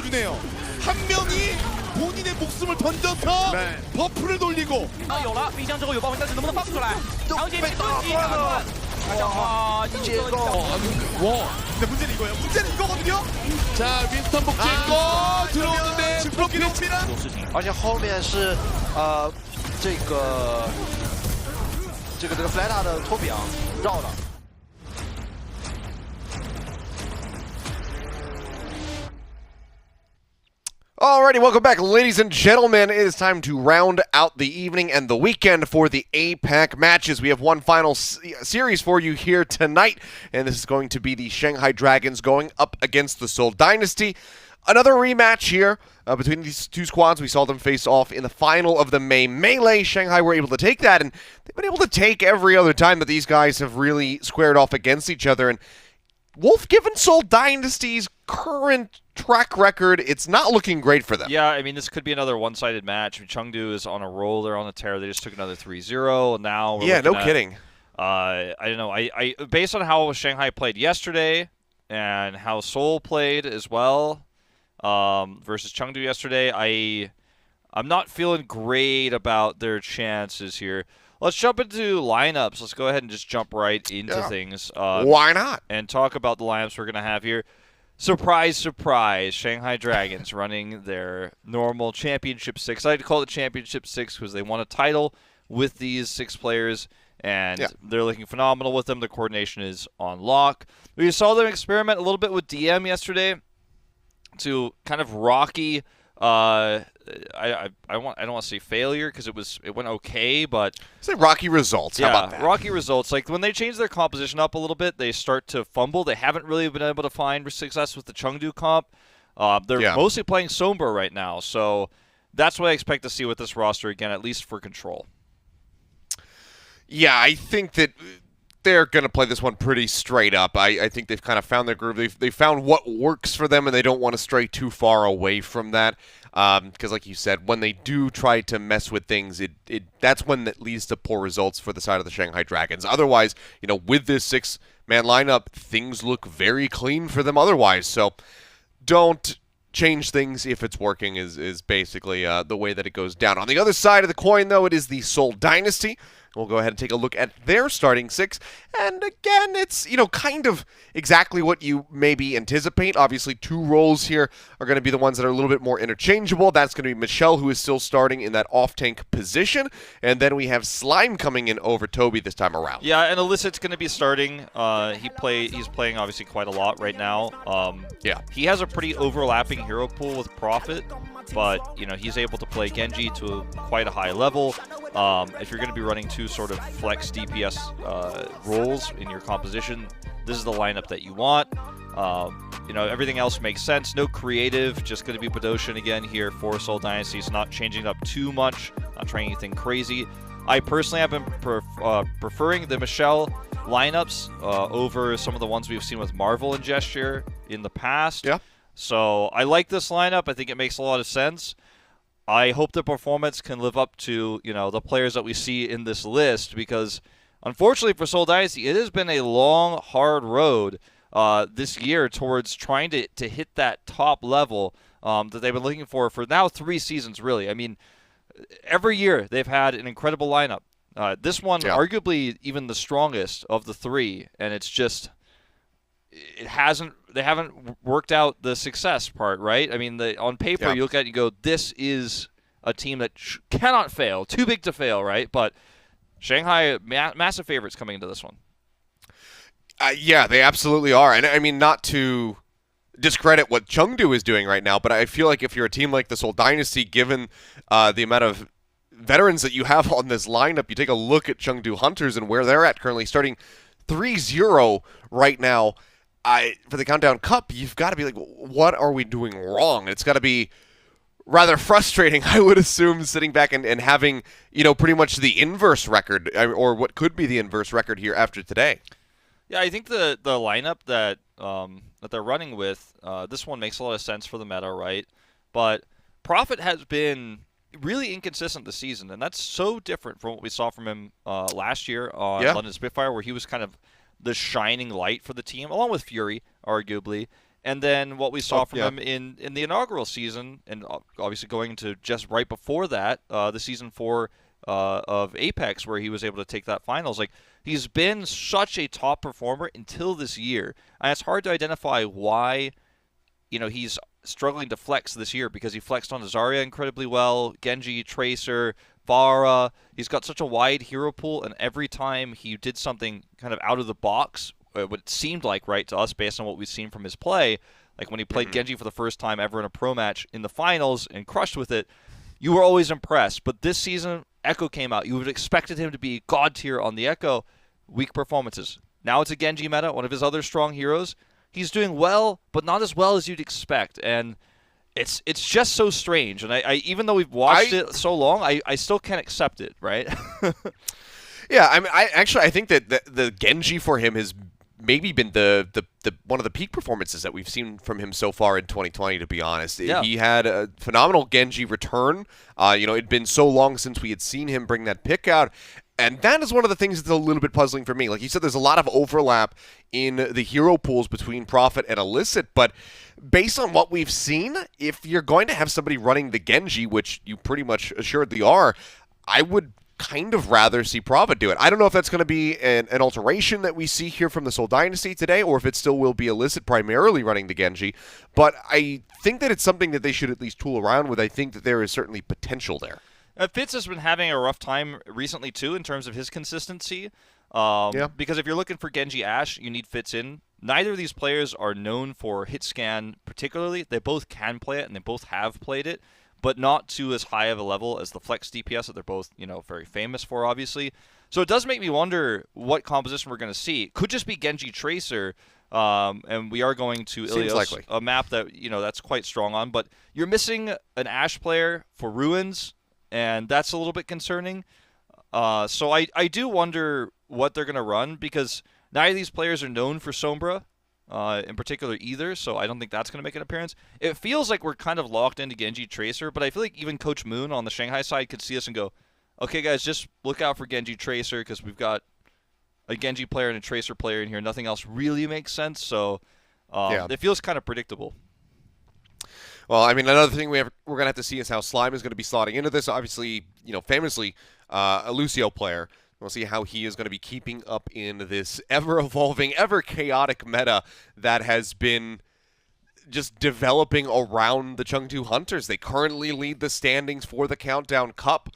보여주네요. 한 명이 본인의 목숨을 던져서 네. 버프를 돌리고 有了冰箱之后有爆发，但是能不能放出来？强姐被打击断了啊，结构 와. 근데 문제는 이거예요. 문제는 이거거든요. 자, 윈스턴 복귀 들어오는데 브로킹 옵니다. 做事情。而且后面是这个 Fleta 的托比昂绕了。 Alrighty, welcome back, ladies and gentlemen. It is time to round out the evening and the weekend for the APAC matches. We have one final series for you here tonight, and this is going to be the Shanghai Dragons going up against the Seoul Dynasty. Another rematch here between these two squads. We saw them face off in the final of the May Melee. Shanghai were able to take that, and they've been able to take every other time that these guys have really squared off against each other. And Wolf, given Seoul Dynasty's current track record, it's not looking great for them. Yeah, I mean, this could be another one-sided match. I mean, Chengdu is on a roll. They're on a tear. They just took another 3-0. Now we're looking at, kidding. I don't know. I based on how Shanghai played yesterday and how Seoul played as well versus Chengdu yesterday, I'm not feeling great about their chances here. Let's jump into lineups. Let's go ahead and just jump right into things. Why not? And talk about the lineups we're going to have here. Surprise, surprise, Shanghai Dragons running their normal Championship 6. I like to call it Championship 6 because they won a title with these 6 players, and they're looking phenomenal with them. The coordination is on lock. We saw them experiment a little bit with DM yesterday to kind of rocky I don't want to say failure because it went okay, but say rocky results. Yeah, how about that? Rocky results. Like when they change their composition up a little bit, they start to fumble. They haven't really been able to find success with the Chengdu comp. They're mostly playing Sombra right now, so that's what I expect to see with this roster again, at least for control. Yeah, I think that they're going to play this one pretty straight up. I think they've kind of found their groove. They've found what works for them, and they don't want to stray too far away from that. Because like you said, when they do try to mess with things, that's when that leads to poor results for the side of the Shanghai Dragons. Otherwise, with this 6-man lineup, things look very clean for them otherwise. So don't change things if it's working is basically the way that it goes down. On the other side of the coin, though, it is the Seoul Dynasty. We'll go ahead and take a look at their starting 6. And again, it's, kind of exactly what you maybe anticipate. Obviously, 2 roles here are going to be the ones that are a little bit more interchangeable. That's going to be Michelle, who is still starting in that off-tank position. And then we have Slime coming in over Toby this time around. Yeah, and Illicit's going to be starting. He's playing obviously quite a lot right now. He has a pretty overlapping hero pool with Prophet, but he's able to play Genji to quite a high level. If you're going to be running 2 sort of flex DPS roles in your composition, this is the lineup that you want. Everything else makes sense. No creative, just going to be Badoshin again here for Seoul Dynasty. It's not changing up too much, not trying anything crazy. I personally have been preferring the Michelle lineups over some of the ones we've seen with Marvel and Gesture in the past. Yeah. So I like this lineup. I think it makes a lot of sense. I hope the performance can live up to, the players that we see in this list because, unfortunately for Seoul Dynasty, it has been a long, hard road this year towards trying to hit that top level that they've been looking for now 3 seasons, really. I mean, every year they've had an incredible lineup. This one, arguably even the strongest of the 3, and it's just they haven't worked out the success part, right? I mean, on paper, you look at it, you go, this is a team that cannot fail, too big to fail, right? But Shanghai, massive favorites coming into this one. Yeah, they absolutely are. And I mean, not to discredit what Chengdu is doing right now, but I feel like if you're a team like the Seoul Dynasty, given the amount of veterans that you have on this lineup, you take a look at Chengdu Hunters and where they're at currently, starting 3-0 right now. For the Countdown Cup, you've got to be like, what are we doing wrong? It's got to be rather frustrating, I would assume, sitting back and having, pretty much the inverse record, or what could be the inverse record here after today. Yeah, I think the lineup that they're running with, this one makes a lot of sense for the meta, right? But Prophet has been really inconsistent this season, and that's so different from what we saw from him last year on London Spitfire, where he was kind of the shining light for the team, along with Fury, arguably. And then what we saw from him in the inaugural season, and obviously going to just right before that, the season 4 of Apex, where he was able to take that finals. Like, he's been such a top performer until this year, and it's hard to identify why, you know, he's struggling to flex this year, because he flexed on Zarya incredibly well, Genji, Tracer, Vara. He's got such a wide hero pool, and every time he did something kind of out of the box, what it seemed like, right, to us based on what we've seen from his play, like when he played Genji for the first time ever in a pro match in the finals and crushed with it, you were always impressed. But this season, Echo came out. You would have expected him to be god tier on the Echo. Weak performances. Now it's a Genji meta, one of his other strong heroes. He's doing well, but not as well as you'd expect. And it's just so strange. And I even though we've watched it so long, I still can't accept it, right? Yeah, I mean, I think that the Genji for him has maybe been the one of the peak performances that we've seen from him so far in 2020, to be honest. Yeah. He had a phenomenal Genji return. You know, it'd been so long since we had seen him bring that pick out. And that is one of the things that's a little bit puzzling for me. Like you said, there's a lot of overlap in the hero pools between Prophet and Illicit, but based on what we've seen, if you're going to have somebody running the Genji, which you pretty much assuredly are, I would kind of rather see Prophet do it. I don't know if that's going to be an alteration that we see here from the Seoul Dynasty today, or if it still will be Illicit primarily running the Genji, but I think that it's something that they should at least tool around with. I think that there is certainly potential there. Fitz has been having a rough time recently, too, in terms of his consistency. Because if you're looking for Genji Ashe, you need Fitz in. Neither of these players are known for hit scan particularly. They both can play it, and they both have played it, but not to as high of a level as the flex DPS that they're both, you know, very famous for, obviously. So it does make me wonder what composition we're going to see. Could just be Genji Tracer, and we are going to Ilios, a map that, you know, that's quite strong on. But you're missing an Ashe player for Ruins, and that's a little bit concerning. So I do wonder what they're going to run, because neither of these players are known for Sombra in particular either, so I don't think that's going to make an appearance. It feels like we're kind of locked into Genji Tracer, but I feel like even Coach Moon on the Shanghai side could see us and go, okay, guys, just look out for Genji Tracer, because we've got a Genji player and a Tracer player in here. Nothing else really makes sense, so it feels kind of predictable. Well, I mean, another thing we're going to have to see is how Slime is going to be slotting into this. Obviously, you know, famously, a Lucio player. We'll see how he is going to be keeping up in this ever-evolving, ever-chaotic meta that has been just developing around the Chengdu Hunters. They currently lead the standings for the Countdown Cup,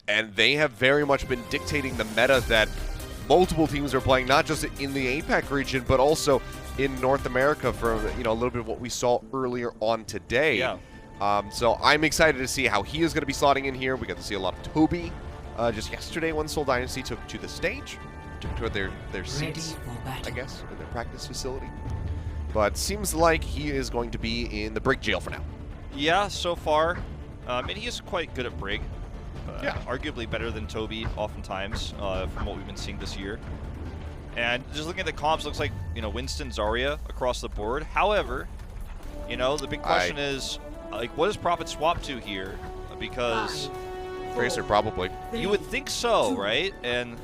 and they have very much been dictating the meta that multiple teams are playing, not just in the APAC region, but also in North America, for, you know, a little bit of what we saw earlier on today. Yeah. So I'm excited to see how he is going to be slotting in here. We got to see a lot of Toby just yesterday when Seoul Dynasty took to the stage, took to their seats, I guess, in their practice facility. But seems like he is going to be in the Brig jail for now. Yeah, so far. And he is quite good at Brig. Arguably better than Toby oftentimes from what we've been seeing this year. And just looking at the comps, looks like, you know, Winston, Zarya across the board. However, you know, the big question is, like, what does Prophet swap to here? Because Tracer, probably. You would think so, right? And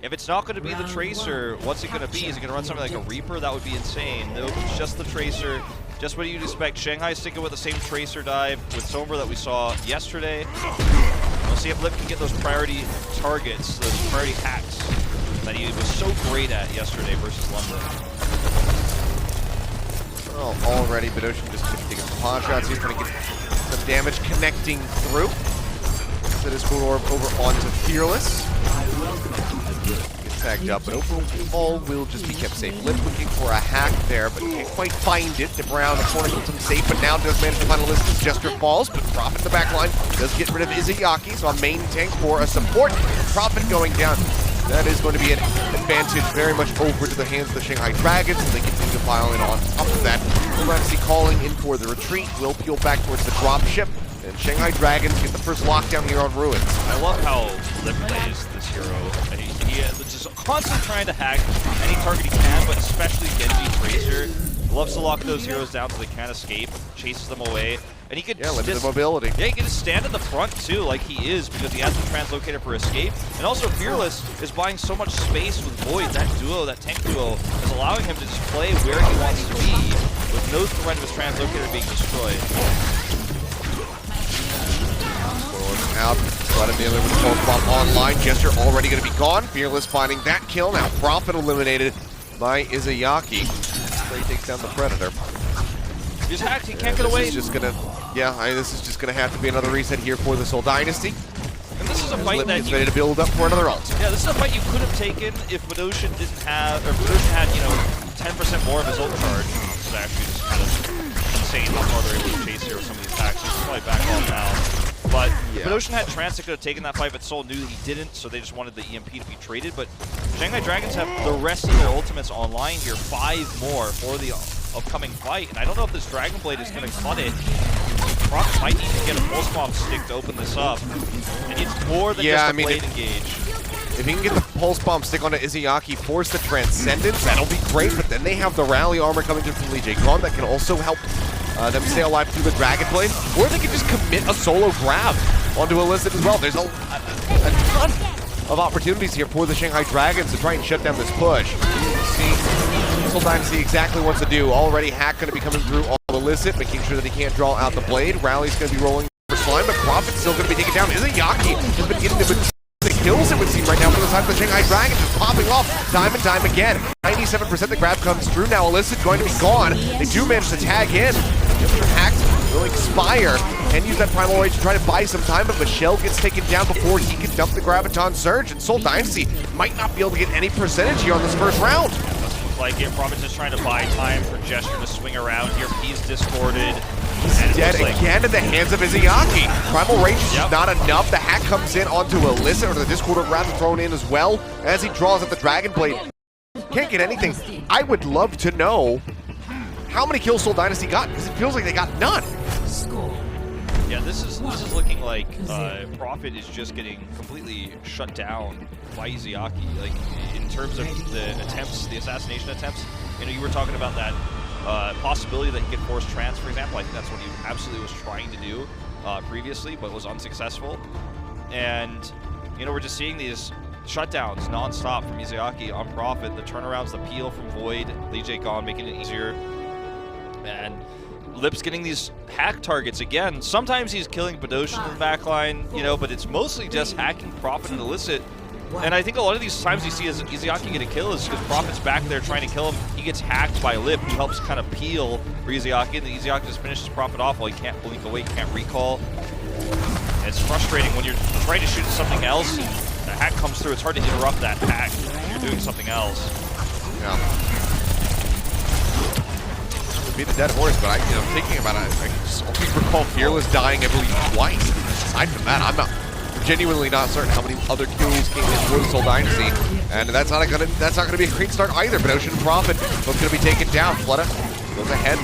if it's not going to be the Tracer, what's it going to be? Is it going to run something like a Reaper? That would be insane. Nope, it's just the Tracer. Just what you'd expect. Shanghai sticking with the same Tracer dive with Sombra that we saw yesterday. We'll see if Lip can get those priority targets, those priority hacks that he was so great at yesterday versus London. Well, already Bedosian just taking some pot shots. He's going to get some damage connecting through. Set his cool orb over onto Fearless. Gets tagged up, but overall will just be kept safe. Lip looking for a hack there, but can't quite find it. DeBrown, the corner keeps him safe, but now does manage to find a list as Jester falls, but Prophet in the back line does get rid of Izayaki, so a main tank for a support. Prophet going down. That is going to be an advantage very much over to the hands of the Shanghai Dragons, and they continue to pile in on top of that. Overwatch calling in for the retreat, will peel back towards the dropship, and Shanghai Dragons get the first lockdown here on Ruins. I love how Lip plays this hero. He is just constantly trying to hack any target he can, but especially Genji Tracer. Loves to lock those heroes down so they can't escape, chases them away. And he could limited mobility. Yeah, he can just stand in the front too, like he is, because he has the translocator for escape. And also Fearless is buying so much space with Void. That duo, that tank duo, is allowing him to just play where he wants to be with no threat of his translocator being destroyed. Out, let him in with the pulse bomb online. Gesture already going to be gone. Fearless finding that kill. Now Prophet eliminated by Izayaki. He takes down the Predator. He's hacked, he can't get away. This is just gonna, this is just gonna have to be another reset here for the Seoul Dynasty. And this is a fight that ready to build up for another ult. Yeah, this is a fight you could have taken if Badoshan didn't have, or Badoshan had, 10% more of his ult charge. This is actually just kind of insane how far they're able to chase here with some of these attacks. He's probably back off now. But Badoshan had Trance that could have taken that fight, but Seoul knew he didn't, so they just wanted the EMP to be traded. But Shanghai Dragons have the rest of their ultimates online here, 5 more for the upcoming fight, and I don't know if this Dragon Blade is going to cut it. Prophet might need to get a pulse bomb stick to open this up. And it's more than just a blade engage. If he can get the pulse bomb stick onto Izayaki, force the Transcendence, that'll be great, but then they have the rally armor coming through from Lee Jae Gon that can also help them stay alive through the Dragon Blade, or they can just commit a solo grab onto Illicit as well. There's a ton of opportunities here for the Shanghai Dragons to try and shut down this push. See, Seoul Dynasty exactly what to do. Already Hack going to be coming through on Illicit, making sure that he can't draw out the blade. Rally's going to be rolling for Slime, but Prophet's still going to be taken down. Izayaki has been getting the kills, it would seem, right now from the side of the Shanghai Dragons, just popping off time and time again. 97% the grab comes through. Now Illicit going to be gone. They do manage to tag in. Hack will expire and use that Primal Rage to try to buy some time, but Michelle gets taken down before he can dump the Graviton Surge, and Seoul Dynasty might not be able to get any percentage here on this first round. Like it, Prophet's just trying to buy time for Gesture to swing around here. He's discorded. He's dead again in the hands of Izayaki. Primal Rage is not enough. The hack comes in onto Illicit, or the Discorder grab thrown in as well as he draws at the Dragon Blade. Can't get anything. I would love to know how many kills Seoul Dynasty got, because it feels like they got none. Yeah, this is looking like Prophet is just getting completely shut down by Izayaki. Like in terms of the attempts, the assassination attempts. You were talking about that possibility that he could force Trance, for example. I think that's what he absolutely was trying to do previously, but was unsuccessful. And we're just seeing these shutdowns non-stop from Izayaki on Prophet. The turnarounds, the peel from Void, Lee Jae Gon making it easier. And Lip's getting these hack targets again. Sometimes he's killing Badoshan in the backline, but it's mostly just hacking Prophet and Illicit. And I think a lot of these times you see as Izayaki get a kill is because Prophet's back there trying to kill him. He gets hacked by Lip, who helps kind of peel for Izayaki, and Izayaki just finishes Prophet off while he can't blink away, can't recall. And it's frustrating when you're trying to shoot something else and the hack comes through. It's hard to interrupt that hack when you're doing something else. Yeah. Be the dead horse, but I'm thinking about it. I always recall Fearless dying, I believe, twice. Aside from that, I'm genuinely not certain how many other kills came in for the Seoul Dynasty, and that's not gonna be a great start either. But Ocean and Prophet both gonna be taken down. Flutta goes ahead,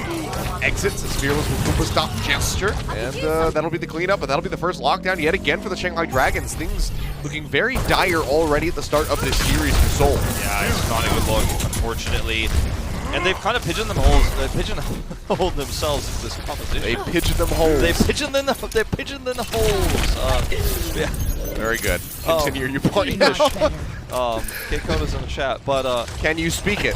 exits as Fearless with Koopa stop Gesture, and that'll be the cleanup, and that'll be the first lockdown yet again for the Shanghai Dragons. Things looking very dire already at the start of this series for Seoul. Yeah, it's not a good look, unfortunately. And they've kind of pigeonholed themselves into this composition. They pigeon them holes. They pigeon them holes. Yeah. Very good. Continue your point. K-Koda's in the chat, but can you speak it?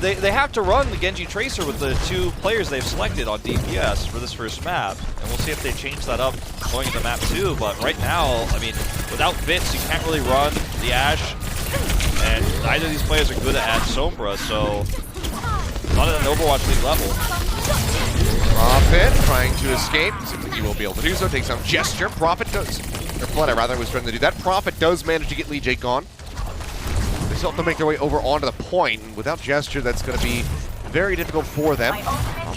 They have to run the Genji Tracer with the 2 players they've selected on DPS for this first map, and we'll see if they change that up going into map 2. But right now, I mean, without Fitz, you can't really run the Ashe. And neither of these players are good at Sombra, so not at an Overwatch League level. Prophet trying to escape. Seems like he will be able to do so. Takes out Gesture. Prophet does, or Flutta rather, was trying to do that. Prophet does manage to get Lee Jae Gon. They still have to make their way over onto the point, and without Gesture, that's going to be very difficult for them.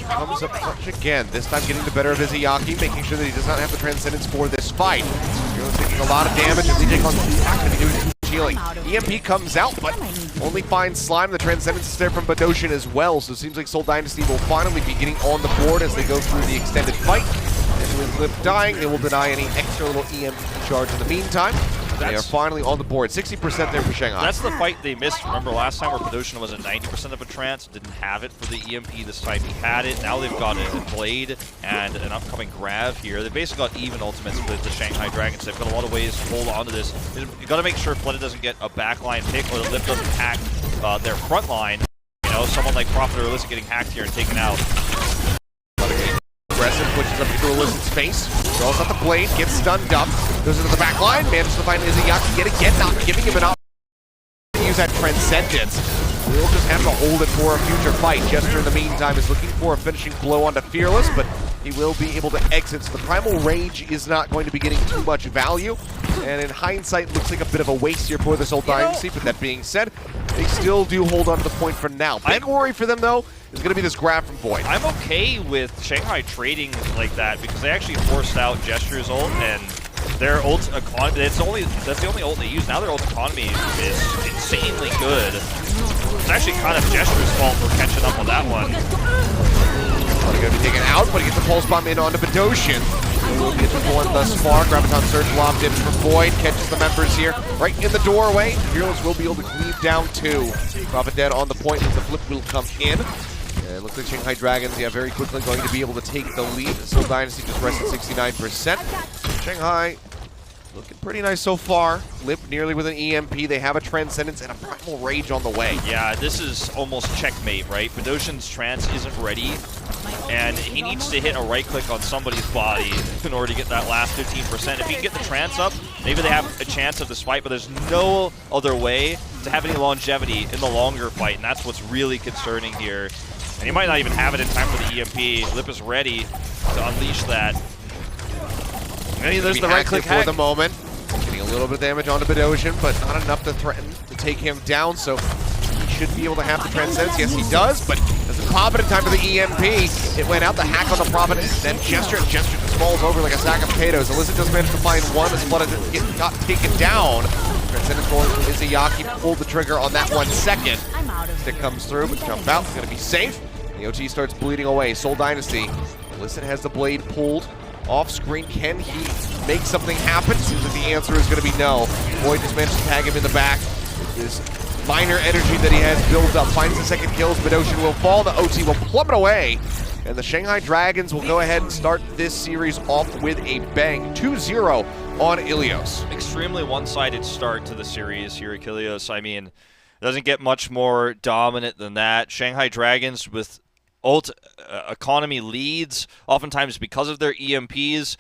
Comes up clutch again, this time getting the better of Izayaki, making sure that he does not have the Transcendence for this fight. He's taking a lot of damage, and Lee Jae Gon's not going to be doing too much healing. EMP comes out, but only finds Slime. The Transcendence is there from Badoshan as well, so it seems like Seoul Dynasty will finally be getting on the board as they go through the extended fight. And with Lip dying, they will deny any extra little EMP charge in the meantime. They are finally on the board. 60% there for Shanghai. That's the fight they missed. Remember last time where Pedosian was at 90% of a trance, didn't have it for the EMP. This time he had it. Now they've got a Blade and an upcoming Grav here. They basically got even ultimates with the Shanghai Dragons. They've got a lot of ways to hold on to this. You got to make sure Flooded doesn't get a backline pick or the Lip doesn't hack their front line. You know, someone like Prophet or Illicit getting hacked here and taken out. Aggressive, pushes up into Illicit's face, throws out the Blade, gets stunned up, goes into the back line, manages to find Izayaki yet again, not giving him an opportunity to use that Transcendence. We'll just have to hold it for a future fight. Jester, in the meantime, is looking for a finishing blow onto Fearless, but he will be able to exit, so the Primal Rage is not going to be getting too much value. And in hindsight, looks like a bit of a waste here for this Seoul Dynasty, but that being said, they still do hold on to the point for now. Big worry for them, though, is going to be this grab from Void. I'm okay with Shanghai trading like that because they actually forced out Gesture's ult, and their ult economy, that's the only ult they use. Now their ult economy is insanely good. It's actually kind of Gesture's fault for catching up on that one. He's going to be taken out, but he gets the pulse bomb in onto Bedosian. We'll get the one thus far. Graviton Surge lobbed in for Void, catches the members here right in the doorway. Fearless will be able to cleave down two. Prophet dead on the point as the flip will come in. And it looks like Shanghai Dragons, yeah, very quickly going to be able to take the lead. Seoul Dynasty just rests at 69%. Shanghai looking pretty nice so far. Lip nearly with an EMP. They have a Transcendence and a Primal Rage on the way. Yeah, this is almost checkmate, right? Bedosian's Trance isn't ready, and he needs to hit a right-click on somebody's body in order to get that last 15%. If he can get the Trance up, maybe they have a chance of this fight, but there's no other way to have any longevity in the longer fight, and that's what's really concerning here. And he might not even have it in time for the EMP. Lip is ready to unleash that. And there's the right click for the moment. Getting a little bit of damage onto Bedosian, but not enough to threaten to take him down, so he should be able to have the Transcendence. Yes, he does, but doesn't pop it in time for the EMP. It went out, the hack on the Prophet, then Gesture just falls over like a sack of potatoes. Illicit just managed to find one as Flooded got taken down. Transcendence rolling from Izayaki, pulled the trigger on that 1 second. Stick comes through, but jump out, gonna be safe. The OT starts bleeding away. Seoul Dynasty. Illicit has the Blade pulled. Off screen, can he make something happen? Seems like the answer is going to be no. Void just managed to tag him in the back. This minor energy that he has built up finds the second kills. Bedosian will fall. The OT will plummet away. And the Shanghai Dragons will go ahead and start this series off with a bang. 2-0 on Ilios. Extremely one-sided start to the series here at Ilios. I mean, it doesn't get much more dominant than that. Shanghai Dragons with ult economy leads, oftentimes because of their EMPs.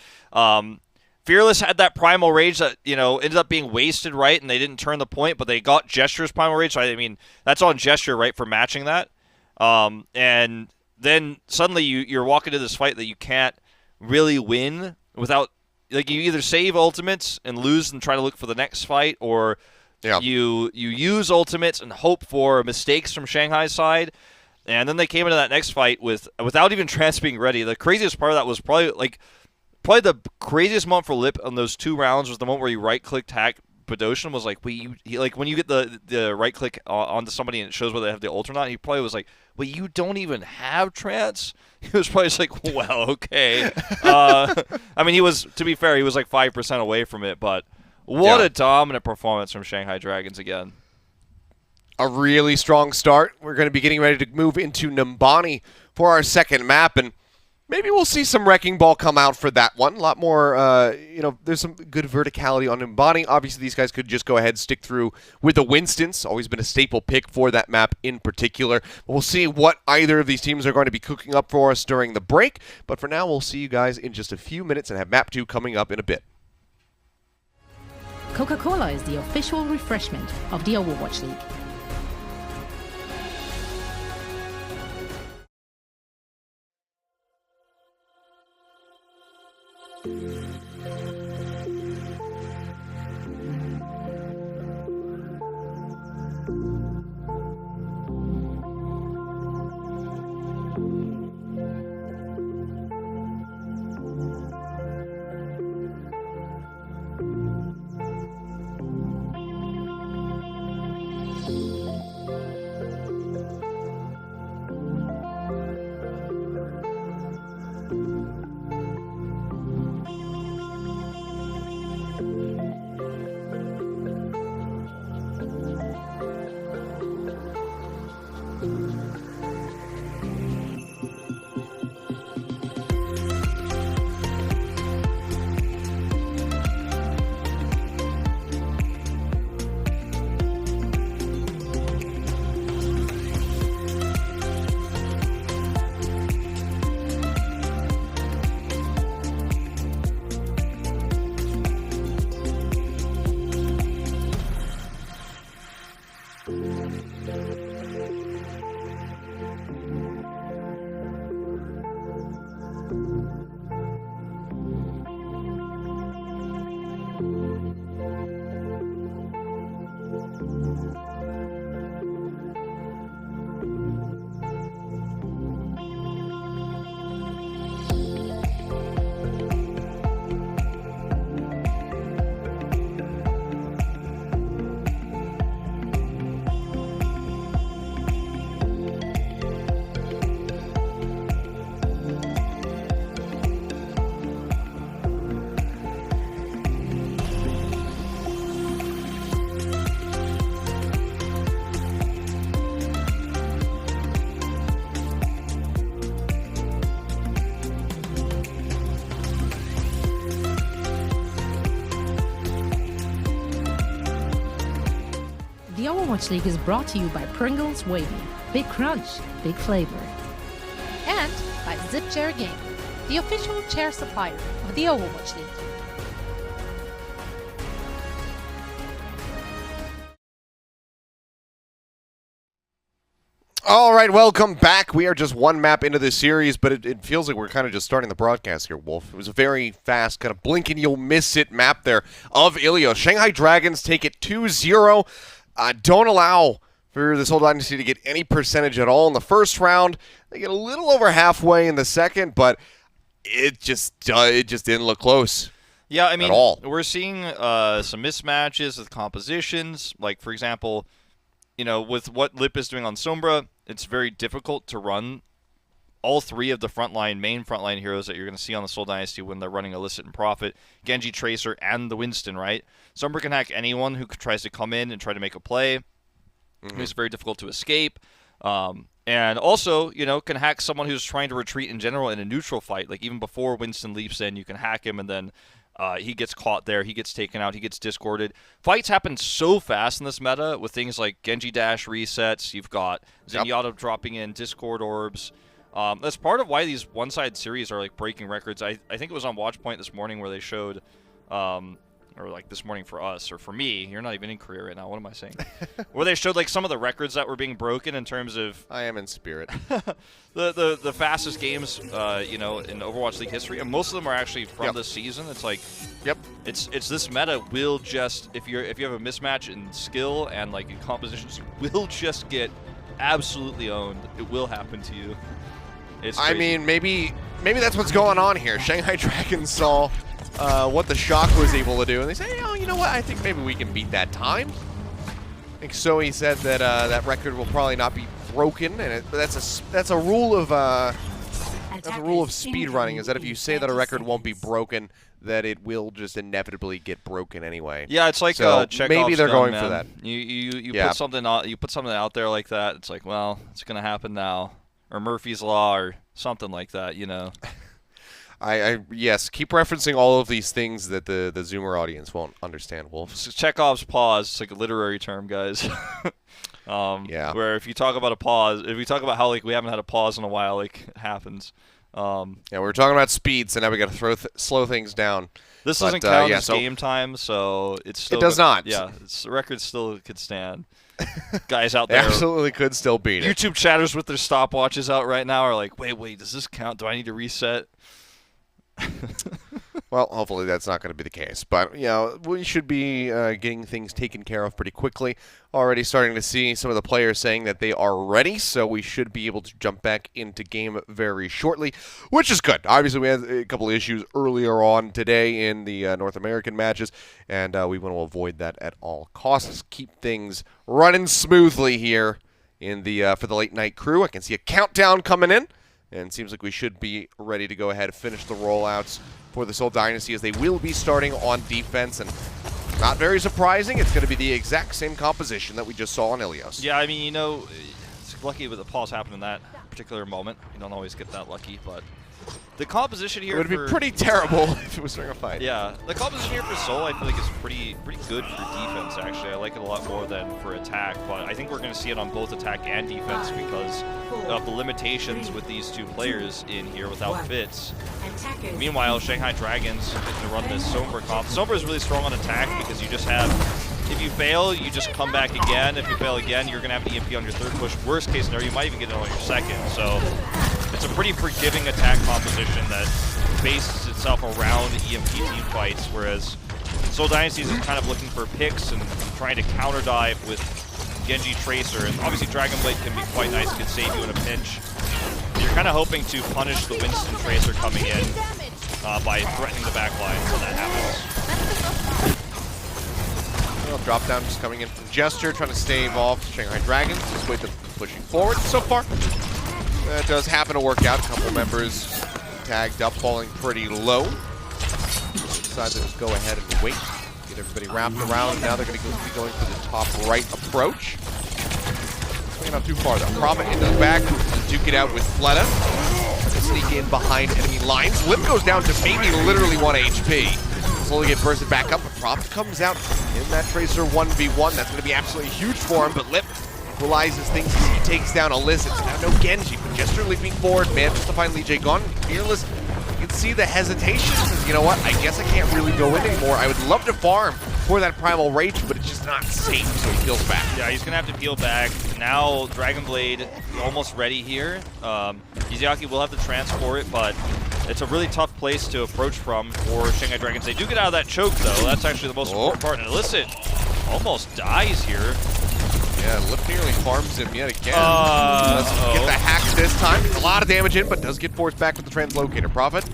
Fearless had that Primal Rage that, you know, ended up being wasted, right? And they didn't turn the point, but they got Gesture's Primal Rage. So, I mean, that's on Gesture, right, for matching that. And then suddenly you're walking to this fight that you can't really win without, like, you either save ultimates and lose and try to look for the next fight, or you use ultimates and hope for mistakes from Shanghai's side. And then they came into that next fight without even Trance being ready. The craziest part of that was probably the craziest moment for Lip on those 2 rounds was the moment where he right-clicked hack Bedosian. Was like, wait, like when you get the right-click onto somebody and it shows whether they have the ult or not, he probably was like, wait, you don't even have Trance? He was probably just like, well, okay. I mean, he was, to be fair, he was like 5% away from it, but what a dominant performance from Shanghai Dragons again. A really strong start. We're going to be getting ready to move into Numbani for our second map, and maybe we'll see some Wrecking Ball come out for that one. A lot more, you know, there's some good verticality on Numbani. Obviously, these guys could just go ahead and stick through with the Winstons. Always been a staple pick for that map in particular. We'll see what either of these teams are going to be cooking up for us during the break. But for now, we'll see you guys in just a few minutes and have map 2 coming up in a bit. Coca-Cola is the official refreshment of the Overwatch League. Overwatch League is brought to you by Pringles Wavy. Big crunch, big flavor. And by Zip Chair Game, the official chair supplier of the Overwatch League. All right, welcome back. We are just one map into this series, but it feels like we're kind of just starting the broadcast here, Wolf. It was a very fast, kind of blink and you'll miss it map there of Ilios. Shanghai Dragons take it 2-0. Don't allow for this Seoul Dynasty to get any percentage at all in the first round. They get a little over halfway in the second, but it just didn't look close. Yeah, I mean, at all. We're seeing some mismatches with compositions. Like, for example, you know, with what Lip is doing on Sombra, it's very difficult to run all three of the main frontline heroes that you're going to see on the Seoul Dynasty when they're running Illicit and Prophet, Genji, Tracer, and the Winston, right? Sombra can hack anyone who tries to come in and try to make a play. It's very difficult to escape. And also, you know, can hack someone who's trying to retreat in general in a neutral fight. Like, even before Winston leaps in, you can hack him, and then he gets caught there, he gets taken out, he gets discorded. Fights happen so fast in this meta with things like Genji dash resets. You've got Zenyatta dropping in Discord orbs. That's part of why these one-side series are like breaking records. I think it was on Watchpoint this morning where they showed, or like this morning for us, or for me, you're not even in Korea right now, what am I saying? Where they showed like some of the records that were being broken in terms of... I am in spirit. the fastest games, you know, in Overwatch League history, and most of them are actually from this season. It's like, it's this meta will just, if you have a mismatch in skill and like in compositions, you will just get absolutely owned. It will happen to you. It's crazy. I mean, maybe that's what's going on here. Shanghai Dragons saw what the Shock was able to do, and they say, oh, you know what? I think maybe we can beat that time. I think Zoe said that that record will probably not be broken, and that's a rule of speed running. Is that if you say that a record won't be broken, that it will just inevitably get broken anyway. Yeah, it's like so maybe they're going man. for that. You put something out there like that. It's like, well, it's gonna happen now, or Murphy's Law, or something like that. You know. Yes, keep referencing all of these things that the Zoomer audience won't understand, Wolf. Chekhov's pause. It's like a literary term, guys. Yeah. Where if you talk about a pause, if we talk about how like we haven't had a pause in a while, like it happens. Yeah, we're talking about speed, so now we got to slow things down. This doesn't count as game time, so it's still. It does not. Yeah, the record still could stand. Guys out there absolutely could still beat it. YouTube chatters with their stopwatches out right now are like, wait, does this count? Do I need to reset? Well, hopefully that's not going to be the case. But, you know, we should be getting things taken care of pretty quickly. Already starting to see some of the players saying that they are ready, so we should be able to jump back into game very shortly, which is good. Obviously, we had a couple of issues earlier on today in the North American matches, and we want to avoid that at all costs. Keep things running smoothly here in the for the late night crew. I can see a countdown coming in. And it seems like we should be ready to go ahead and finish the rollouts for the Seoul Dynasty, as they will be starting on defense. And not very surprising, it's going to be the exact same composition that we just saw on Ilios. Yeah, I mean, you know, it's lucky with the pause happened in that particular moment. You don't always get that lucky, but the composition here it would be pretty terrible if it was during a fight. Yeah, the composition here for Seoul, I feel like is pretty good for defense, actually. I like it a lot more than for attack, but I think we're going to see it on both attack and defense because of the limitations with these two players in here without fits. Meanwhile, Shanghai Dragons can run this Sombra comp. Sombra is really strong on attack because you just have, if you fail, you just come back again. If you fail again, you're going to have an EMP on your third push. Worst case scenario, you might even get it on your second. So it's a pretty forgiving attack composition that bases itself around EMP team fights, whereas Seoul Dynasty is kind of looking for picks and trying to counter dive with Genji Tracer, and obviously Dragon Blade can be quite nice, can save you in a pinch. You're kind of hoping to punish the Winston Tracer coming in by threatening the back line when that happens. Well, drop down just coming in from Gesture, trying to stave off Shanghai Dragons, just with them pushing forward so far. That does happen to work out. A couple members tagged up, falling pretty low. Decide to just go ahead and wait. Get everybody wrapped around. Now they're going to be going for the top right approach. Swinging not too far though. Prophet into the back. Duke it out with Fleta. Sneak in behind enemy lines. Lip goes down to maybe literally 1 HP. slowly get bursted back up, but Prophet comes out in that Tracer 1v1. That's going to be absolutely huge for him, but Lip equalizes things as he takes down Alyssa. It's now no Genji, but Jester leaping forward, manages to find Lee Jae Gon. Fearless, you can see the hesitation. Says, you know what, I guess I can't really go in anymore. I would love to farm for that Primal Rage, but it's just not safe, so he peels back. Yeah, he's going to have to peel back. Now, Dragon Blade almost ready here. Izayaki will have to transport it, but it's a really tough place to approach from for Shanghai Dragons. They do get out of that choke, though. That's actually the most important part. And Illicit almost dies here. Yeah, Lip nearly farms him yet again. Doesn't get the hack this time. Gets a lot of damage in, but does get forced back with the translocator. Prophet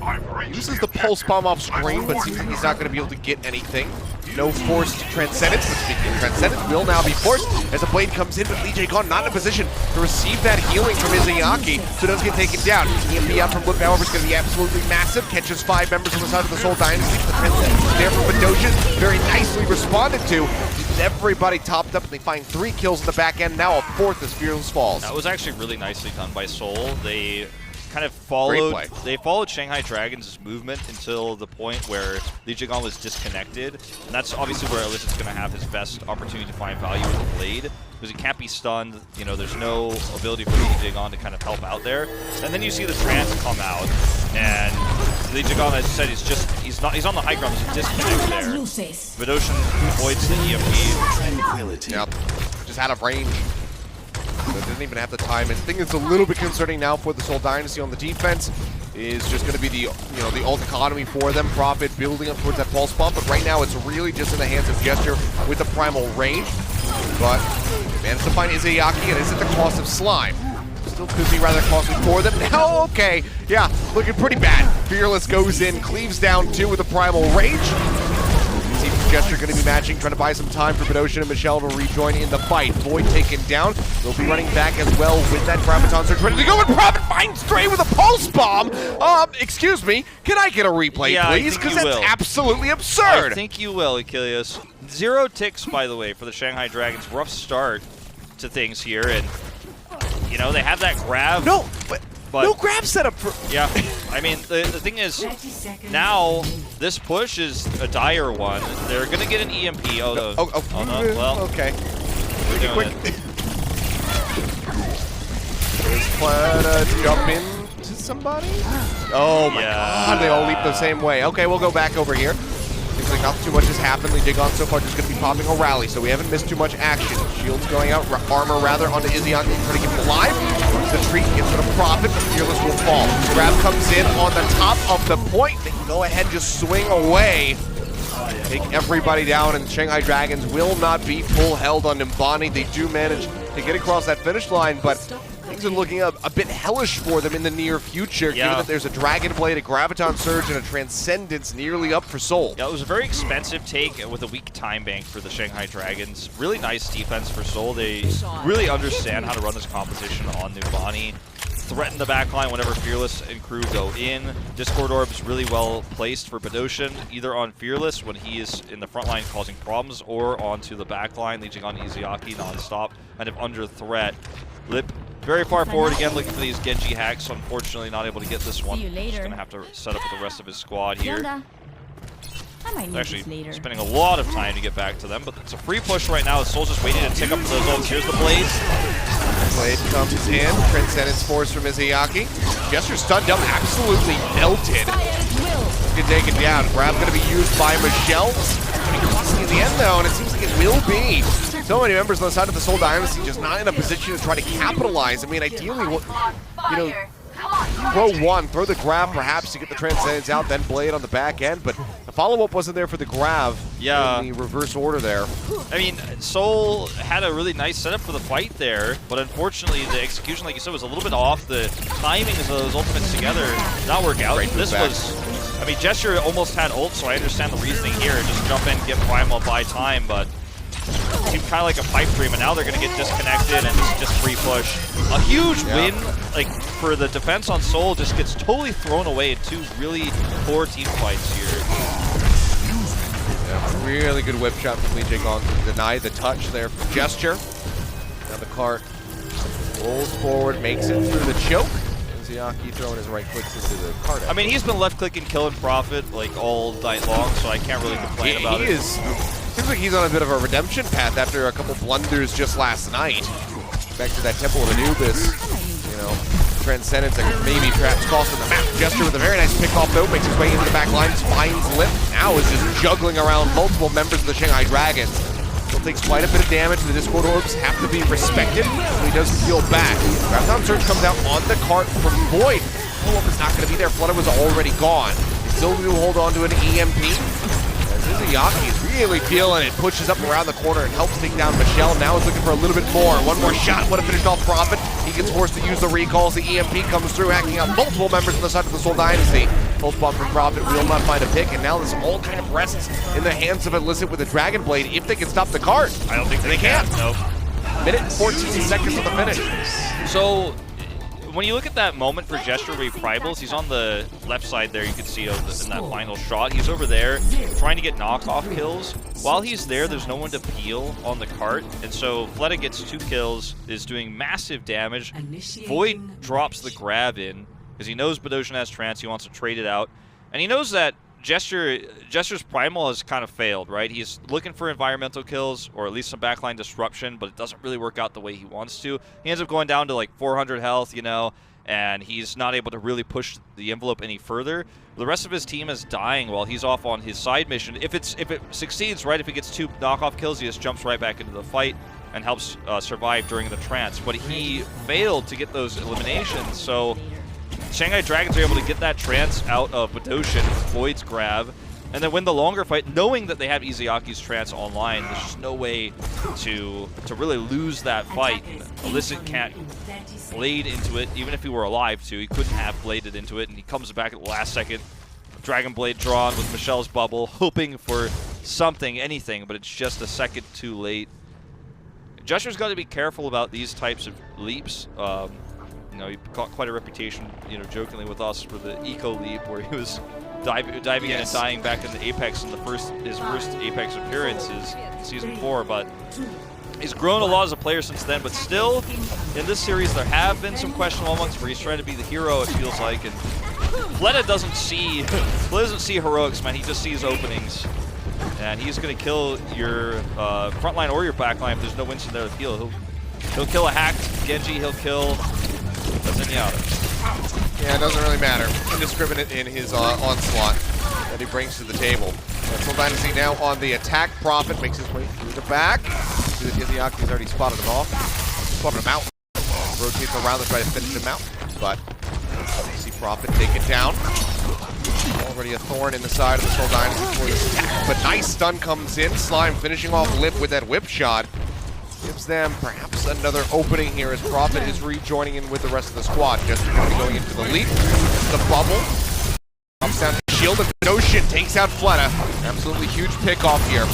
uses the pulse bomb off screen, but seems like he's not going to be able to get anything. No forced Transcendence, but speaking of Transcendence, will now be forced as a blade comes in, but Lee Jae Gon not in a position to receive that healing from Izayaki, so does get taken down. EMP out from Lip, however, is going to be absolutely massive. Catches 5 members on the side of the Seoul Dynasty. The Transcendence there from Badosian, very nicely responded to. Everybody topped up, and they find 3 kills in the back end. Now a 4th as Fearless falls. That was actually really nicely done by Seoul. They kind of followed Shanghai Dragons' movement until the point where Lee Jae Gon was disconnected, and that's obviously where Illicit's going to have his best opportunity to find value with the blade, because he can't be stunned. You know, there's no ability for Lee Jae Gon to kind of help out there. And then you see the trance come out, and Lee Jae Gon, as I said, he's on the high ground, he's disconnected there. Vidoshin avoids the EMP. Yep, just out of range. So doesn't even have the time. And the thing that's a little bit concerning now for the Seoul Dynasty on the defense is just going to be the the ult economy for them. Prophet building up towards that pulse bomb, but right now it's really just in the hands of Gesture with the primal range. But managed to find Izayaki, and it's at the cost of Slime. Still could be rather costly for them. Now, okay, yeah, looking pretty bad. Fearless goes in, cleaves down 2 with the primal rage. Gesture going to be matching, trying to buy some time for Badoshin and Michelle to rejoin in the fight. Void taken down. They'll be running back as well with that Graviton Surge ready to go, and Prophet finds Stray with a pulse bomb. Excuse me, can I get a replay, please? Because that's absolutely absurd. I think you will, Achilles. 0 ticks, by the way, for the Shanghai Dragons. Rough start to things here, and you know they have that grab. No, but no grab setup for. Yeah, I mean the thing is, now this push is a dire one. They're gonna get an EMP. Oh no! Oh no! Well, okay. Quick. Is Plata jump into somebody? Oh my God! They all leap the same way. Okay, we'll go back over here. Seems like not too much has happened. Lee Jae Gon so far just going to be popping a rally, so we haven't missed too much action. Shields going out, armor rather, onto Izayaki, trying to keep him alive. The treat gets to the Prophet, but Fearless will fall. Grab comes in on the top of the point. They can go ahead and just swing away. Take everybody down, and Shanghai Dragons will not be full held on Nimbani. They do manage to get across that finish line, but things are looking a bit hellish for them in the near future, given that there's a Dragon Blade, a Graviton Surge, and a Transcendence nearly up for Seoul. Yeah, it was a very expensive take with a weak time bank for the Shanghai Dragons. Really nice defense for Seoul. They really understand how to run this composition on Nimbani. Threaten the backline whenever Fearless and crew go in. Discord Orb is really well placed for Badoshin, either on Fearless when he is in the front line causing problems, or onto the backline, leeching on Izayaki non-stop, kind of under threat. Lip very far forward again, looking for these Genji hacks. Unfortunately, not able to get this one. He's going to have to set up with the rest of his squad here. Actually spending a lot of time to get back to them, but it's a free push right now. Soul's just waiting to tick up those ults. Here's the Blade. Blade comes in. Transcendence Force from Izayaki. Gesture stunned up, absolutely melted. Get taken down. Grab going to be used by Michelle. It's going to be costly in the end, though, and it seems like it will be. So many members on the side of the Seoul Dynasty just not in a position to try to capitalize. I mean, ideally, throw one, throw the grab perhaps to get the Transcendence out, then Blade on the back end, but the follow-up wasn't there for the grab in the reverse order there. I mean, Seoul had a really nice setup for the fight there, but unfortunately the execution, like you said, was a little bit off. The timings of those ultimates together did not work out. This was, I mean, Gesture almost had ult, so I understand the reasoning here. Just jump in, get Primal, buy time, but it seemed kind of like a pipe dream, and now they're going to get disconnected, and this is just free push. A huge win, like, for the defense on Seoul, just gets totally thrown away in 2 really poor team fights here. Yeah, really good whip shot from Lee Jae Gon to deny the touch there from Gesture. Now the cart rolls forward, makes it through the choke. Izayaki throwing his right clicks into the card. I mean, he's been left clicking, killing Prophet like all night long, so I can't really complain about it. Seems like he's on a bit of a redemption path after a couple blunders just last night. Back to that Temple of Anubis, you know, Transcendence, like maybe traps cost in the map. Jester with a very nice pickoff though, makes his way into the back line, finds Lip. Now is just juggling around multiple members of the Shanghai Dragons. Still takes quite a bit of damage. The Discord Orbs have to be respected, so he does heal back. Graviton Surge comes out on the cart from Void. Follow-up is not going to be there. Flutter was already gone. He's still going to hold on to an EMP. Izayaki is really feeling it, pushes up around the corner and helps take down Michelle. Now he's looking for a little bit more. One more shot would have finished off Prophet. He gets forced to use the recalls. The EMP comes through, hacking out multiple members on the side of the Seoul Dynasty. Full spot for Prophet will not find a pick, and now this all kind of rests in the hands of Illicit with a Dragon Blade if they can stop the cart. I don't think they can. Nope. Minute and 14 seconds on the finish. So, when you look at that moment for Gesture where he Primals, he's on the left side there, you can see in that final shot. He's over there trying to get knockoff kills. While he's there, there's no one to peel on the cart, and so Fleta gets 2 kills, is doing massive damage. Void drops the grab in, because he knows Badosian has trance, he wants to trade it out. And he knows that Gesture's Primal has kind of failed, right? He's looking for environmental kills, or at least some backline disruption, but it doesn't really work out the way he wants to. He ends up going down to like 400 health, you know, and he's not able to really push the envelope any further. The rest of his team is dying while he's off on his side mission. If it succeeds, right, if he gets 2 knockoff kills, he just jumps right back into the fight and helps survive during the trance. But he failed to get those eliminations, so Shanghai Dragons are able to get that trance out of Badosian, Void's grab, and then win the longer fight, knowing that they have Izayaki's trance online. There's just no way to really lose that fight. Illicit can't blade into it, even if he were alive to. He couldn't have bladed into it, and he comes back at the last second. Dragon Blade drawn with Michelle's bubble, hoping for something, anything, but it's just a second too late. Jester's got to be careful about these types of leaps. You know, he got quite a reputation, you know, jokingly with us for the eco leap, where he was diving in and dying back in the Apex in his first Apex appearance is Season 4, but he's grown a lot as a player since then. But still, in this series, there have been some questionable moments where he's trying to be the hero, it feels like, and Fleta doesn't see heroics, man. He just sees openings, and he's going to kill your front line or your back line if there's no Winston there to heal. He'll kill a hacked Genji, he'll kill Yeah, it doesn't really matter. Indiscriminate in his onslaught that he brings to the table. Seoul Dynasty now on the attack. Prophet makes his way through the back. See that Izayaki's already spotted him off. Spotted him out. Rotates around to try to finish him out. But you see Prophet take it down. Already a thorn in the side of the Seoul Dynasty for this attack. But nice stun comes in. Slime finishing off Lip with that whip shot. Gives them perhaps another opening here as Prophet is rejoining in with the rest of the squad. Just going into the lead. The bubble. Drops down to shield of Ocean. Takes out Fleta. Absolutely huge pickoff here.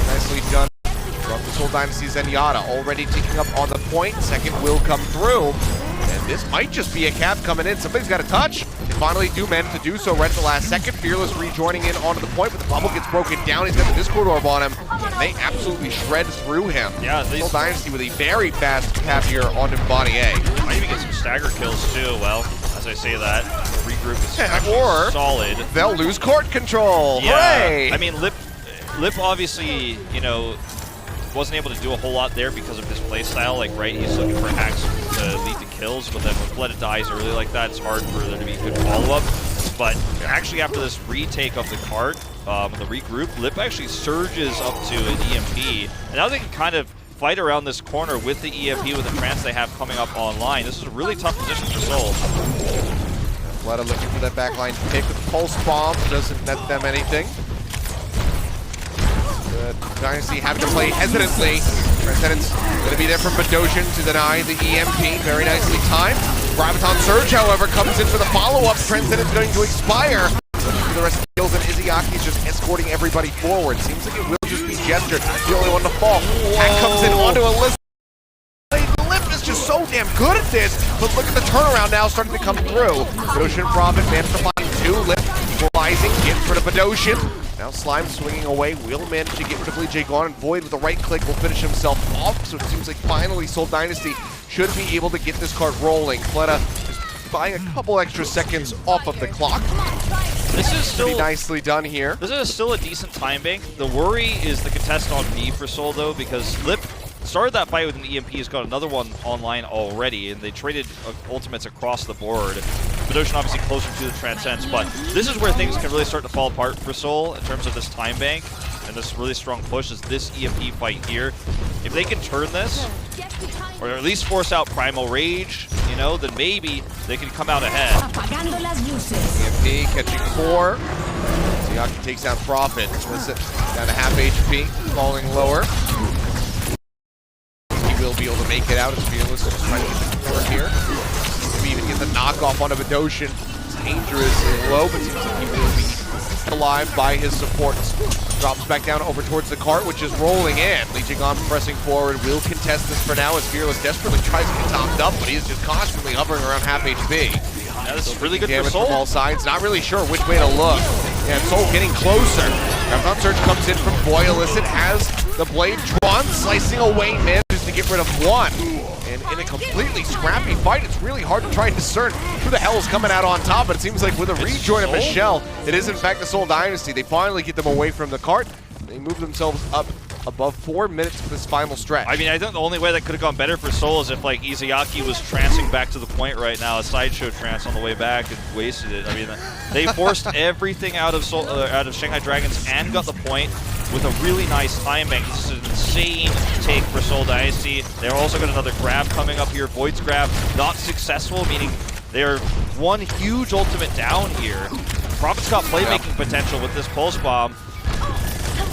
Nicely done from the Seoul Dynasty Zenyatta. Already ticking up on the point. Second will come through. And this might just be a cap coming in. Somebody's got a touch. They finally do manage to do so right at the last second. Fearless rejoining in onto the point, but the bubble gets broken down. He's got the Discord Orb on him. And they absolutely shred through him. Yeah, Seoul Dynasty with a very fast cap here onto Body A. Might even get some stagger kills too. Well, as I say that, the regroup is or solid. They'll lose court control. Yeah. Hooray! I mean, Lip obviously, you know, wasn't able to do a whole lot there because of his playstyle. Like, right, he's looking for hacks to lead to kills, but then when Fleta dies early like that, it's hard for there to be good follow-up. But actually, after this retake of the cart, the regroup, Lip actually surges up to an EMP, and now they can kind of fight around this corner with the EMP with the trance they have coming up online. This is a really tough position for Seoul. Fleta looking for that backline pick with the Pulse Bomb, doesn't net them anything. Dynasty having to play hesitantly. Transcendence going to be there from Badosian to deny the EMP. Very nicely timed. Graviton Surge, however, comes in for the follow-up. Transcendence going to expire. For the rest of the kills, and Izayaki is just escorting everybody forward. Seems like it will just be Jester, the only one to fall. Hack comes in onto Elizabeth. Lip is just so damn good at this, but look at the turnaround now starting to come through. Badosian Prophet managed to find 2. Lip equalizing, getting rid of Badosian. Now Slime swinging away, will manage to get rid of Lee J. Gone, and Void with a right click will finish himself off. So it seems like finally Seoul Dynasty should be able to get this card rolling. Fleta is buying a couple extra seconds off of the clock. This is still Pretty nicely done here. This is still a decent time bank. The worry is the contest on B for Seoul, though, because Lip started that fight with an EMP, has got another one online already, and they traded ultimates across the board. Badoshan obviously closer to the Transcends, but this is where things can really start to fall apart for Seoul in terms of this time bank and this really strong push is this EMP fight here. If they can turn this, or at least force out Primal Rage, you know, then maybe they can come out ahead. EMP catching 4. Siaki takes down Prophet. Listen, down to half HP, falling lower. He will be able to make it out as Fearless is trying to get the corner here. Maybe even get the knockoff on a Badoshan. It's dangerous and low, but seems like he will be alive by his supports. Drops back down over towards the cart, which is rolling in. Leeching on, pressing forward, will contest this for now as Fearless desperately tries to get topped up, but he is just constantly hovering around half HP. Yeah, this is really good for Damage Seoul. from all sides, not really sure which way to look. And Seoul getting closer. Ground Surge comes in from Boy. Illicit has the blade drawn, slicing away manages to get rid of one. And in a completely scrappy fight, it's really hard to try and discern who the hell is coming out on top, but it seems like with a rejoin of Michelle, it is in fact the Seoul Dynasty. They finally get them away from the cart. They move themselves up above 4 minutes for this final stretch. I mean, I think the only way that could have gone better for Seoul is if, like, Izayaki was trancing back to the point right now, a sideshow trance on the way back and wasted it. I mean, they forced everything out of Shanghai Dragons and got the point with a really nice time bank. This is an insane take for Seoul Dynasty. They're also got another grab coming up here. Void's grab not successful, meaning they're one huge ultimate down here. Prophet's got playmaking potential with this Pulse Bomb.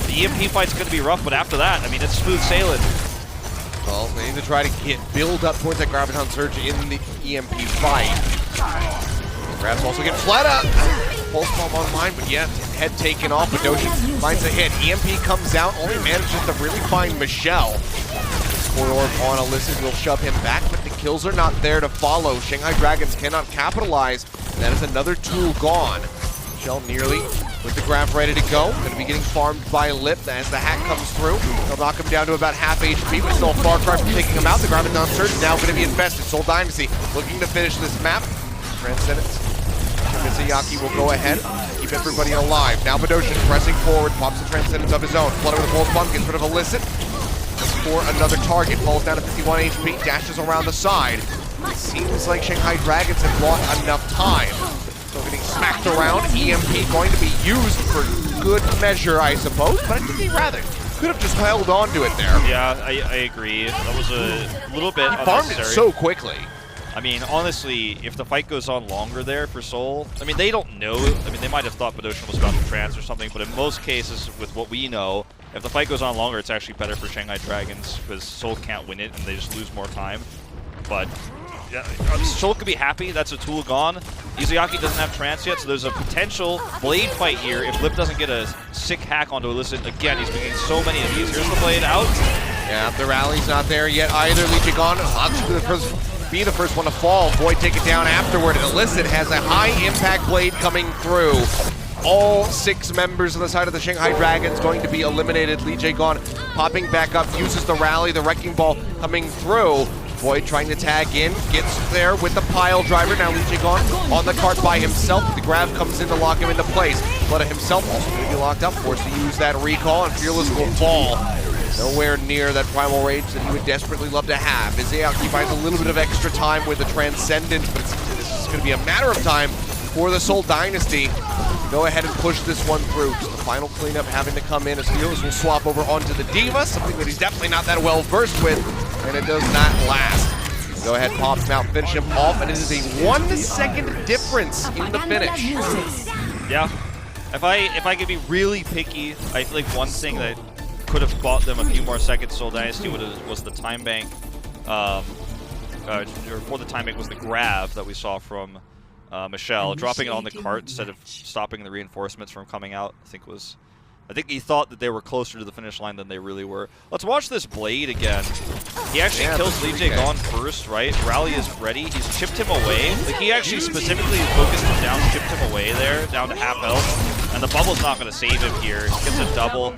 The EMP fight's going to be rough, but after that, I mean, it's smooth sailing. Well, they need to try to build up towards that Graviton Surge in the EMP fight. Grabs also get flat up. Pulse Bomb online, but yeah, head taken off. Badoshan finds a hit. EMP comes out, only manages to really find Michelle. Core Orb on Illicit will shove him back, but the kills are not there to follow. Shanghai Dragons cannot capitalize, and that is another tool gone. Michelle nearly with the grab ready to go. Going to be getting farmed by Lip as the hack comes through. They'll knock him down to about half HP, but still a far cry from taking him out. The Graviton Surge is now going to be infested. Seoul Dynasty looking to finish this map. Transcendence. Izayaki will go ahead, keep everybody alive. Now Badoshan pressing forward, pops the Transcendence of his own. Flutter with a Pulse Bomb, gets rid of Illicit. For another target, falls down to 51 HP, dashes around the side. It seems like Shanghai Dragons have lost enough time. So getting smacked around, EMP going to be used for good measure, I suppose, but I think he rather could have just held on to it there. Yeah, I agree. That was a little bit unnecessary. Farmed it so quickly. I mean, honestly, if the fight goes on longer there for Seoul, I mean, they don't know. I mean, they might have thought Badoshan was about to trance or something, but in most cases, with what we know, if the fight goes on longer, it's actually better for Shanghai Dragons because Seoul can't win it and they just lose more time. But yeah, Seoul could be happy. That's a tool gone. Izayaki doesn't have trance yet, so there's a potential blade fight here if Lip doesn't get a sick hack onto Illicit. Again, he's been getting so many of these. Here's the blade out. Yeah, the rally's not there yet either. Leeching on, be the first one to fall. Void take it down afterward, and Illicit has a high impact blade coming through. All 6 members on the side of the Shanghai Dragons going to be eliminated. Lee Jae-gon popping back up, uses the rally, the Wrecking Ball coming through. Void trying to tag in, gets there with the pile driver. Now Lee Jae-gon on the cart by himself. The grab comes in to lock him into place. Blood himself also going to be locked up, forced to use that recall, and Fearless will fall. Nowhere near that Primal Rage that he would desperately love to have. Izayaki buys a little bit of extra time with the Transcendence, but this is going to be a matter of time for the Seoul Dynasty. Go ahead and push this one through. Just the final cleanup having to come in as Fearless will swap over onto the D.Va, something that he's definitely not that well versed with, and it does not last. Go ahead, pops him out, finish him off, and it is a 1 second difference in the finish. Yeah. If I could be really picky, I feel like one thing that could have bought them a few more seconds, Seoul Dynasty, was the time bank. Or for the time bank was the grab that we saw from Michelle, dropping it on the cart instead of stopping the reinforcements from coming out. I think he thought that they were closer to the finish line than they really were. Let's watch this blade again. He actually kills Lee Jae Gon first, right? Rally isn't ready. He's chipped him away. Like, he actually specifically focused him down, chipped him away there, down to half health. And the bubble's not going to save him here. He gets a double.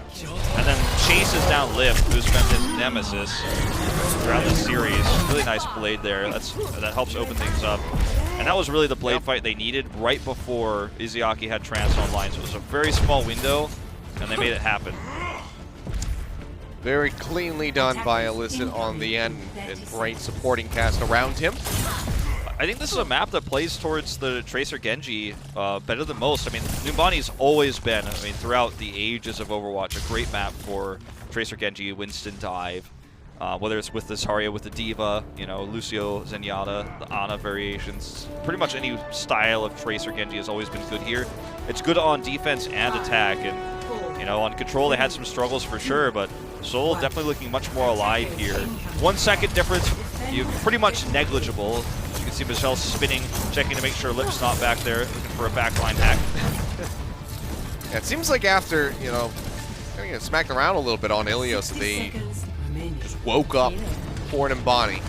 And then chases down Lip, who's been his nemesis throughout this series. Really nice blade there. That helps open things up. And that was really the blade fight they needed right before Izayaki had Trance online. So it was a very small window, and they made it happen. Very cleanly done by Illicit on the end, and great supporting cast around him. I think this is a map that plays towards the Tracer Genji better than most. I mean, Numbani's always been, throughout the ages of Overwatch, a great map for Tracer Genji, Winston Dive. Whether it's with the Zarya, with the D.Va, Lucio, Zenyatta, the Ana variations. Pretty much any style of Tracer Genji has always been good here. It's good on defense and attack, and on control they had some struggles for sure, but Seoul definitely looking much more alive here. 1 second difference, pretty much negligible. You can see Michelle spinning, checking to make sure Lip's not back there, looking for a backline hack. Yeah, it seems like after, getting smacked around a little bit on Ilios, they just woke up for an Numbani.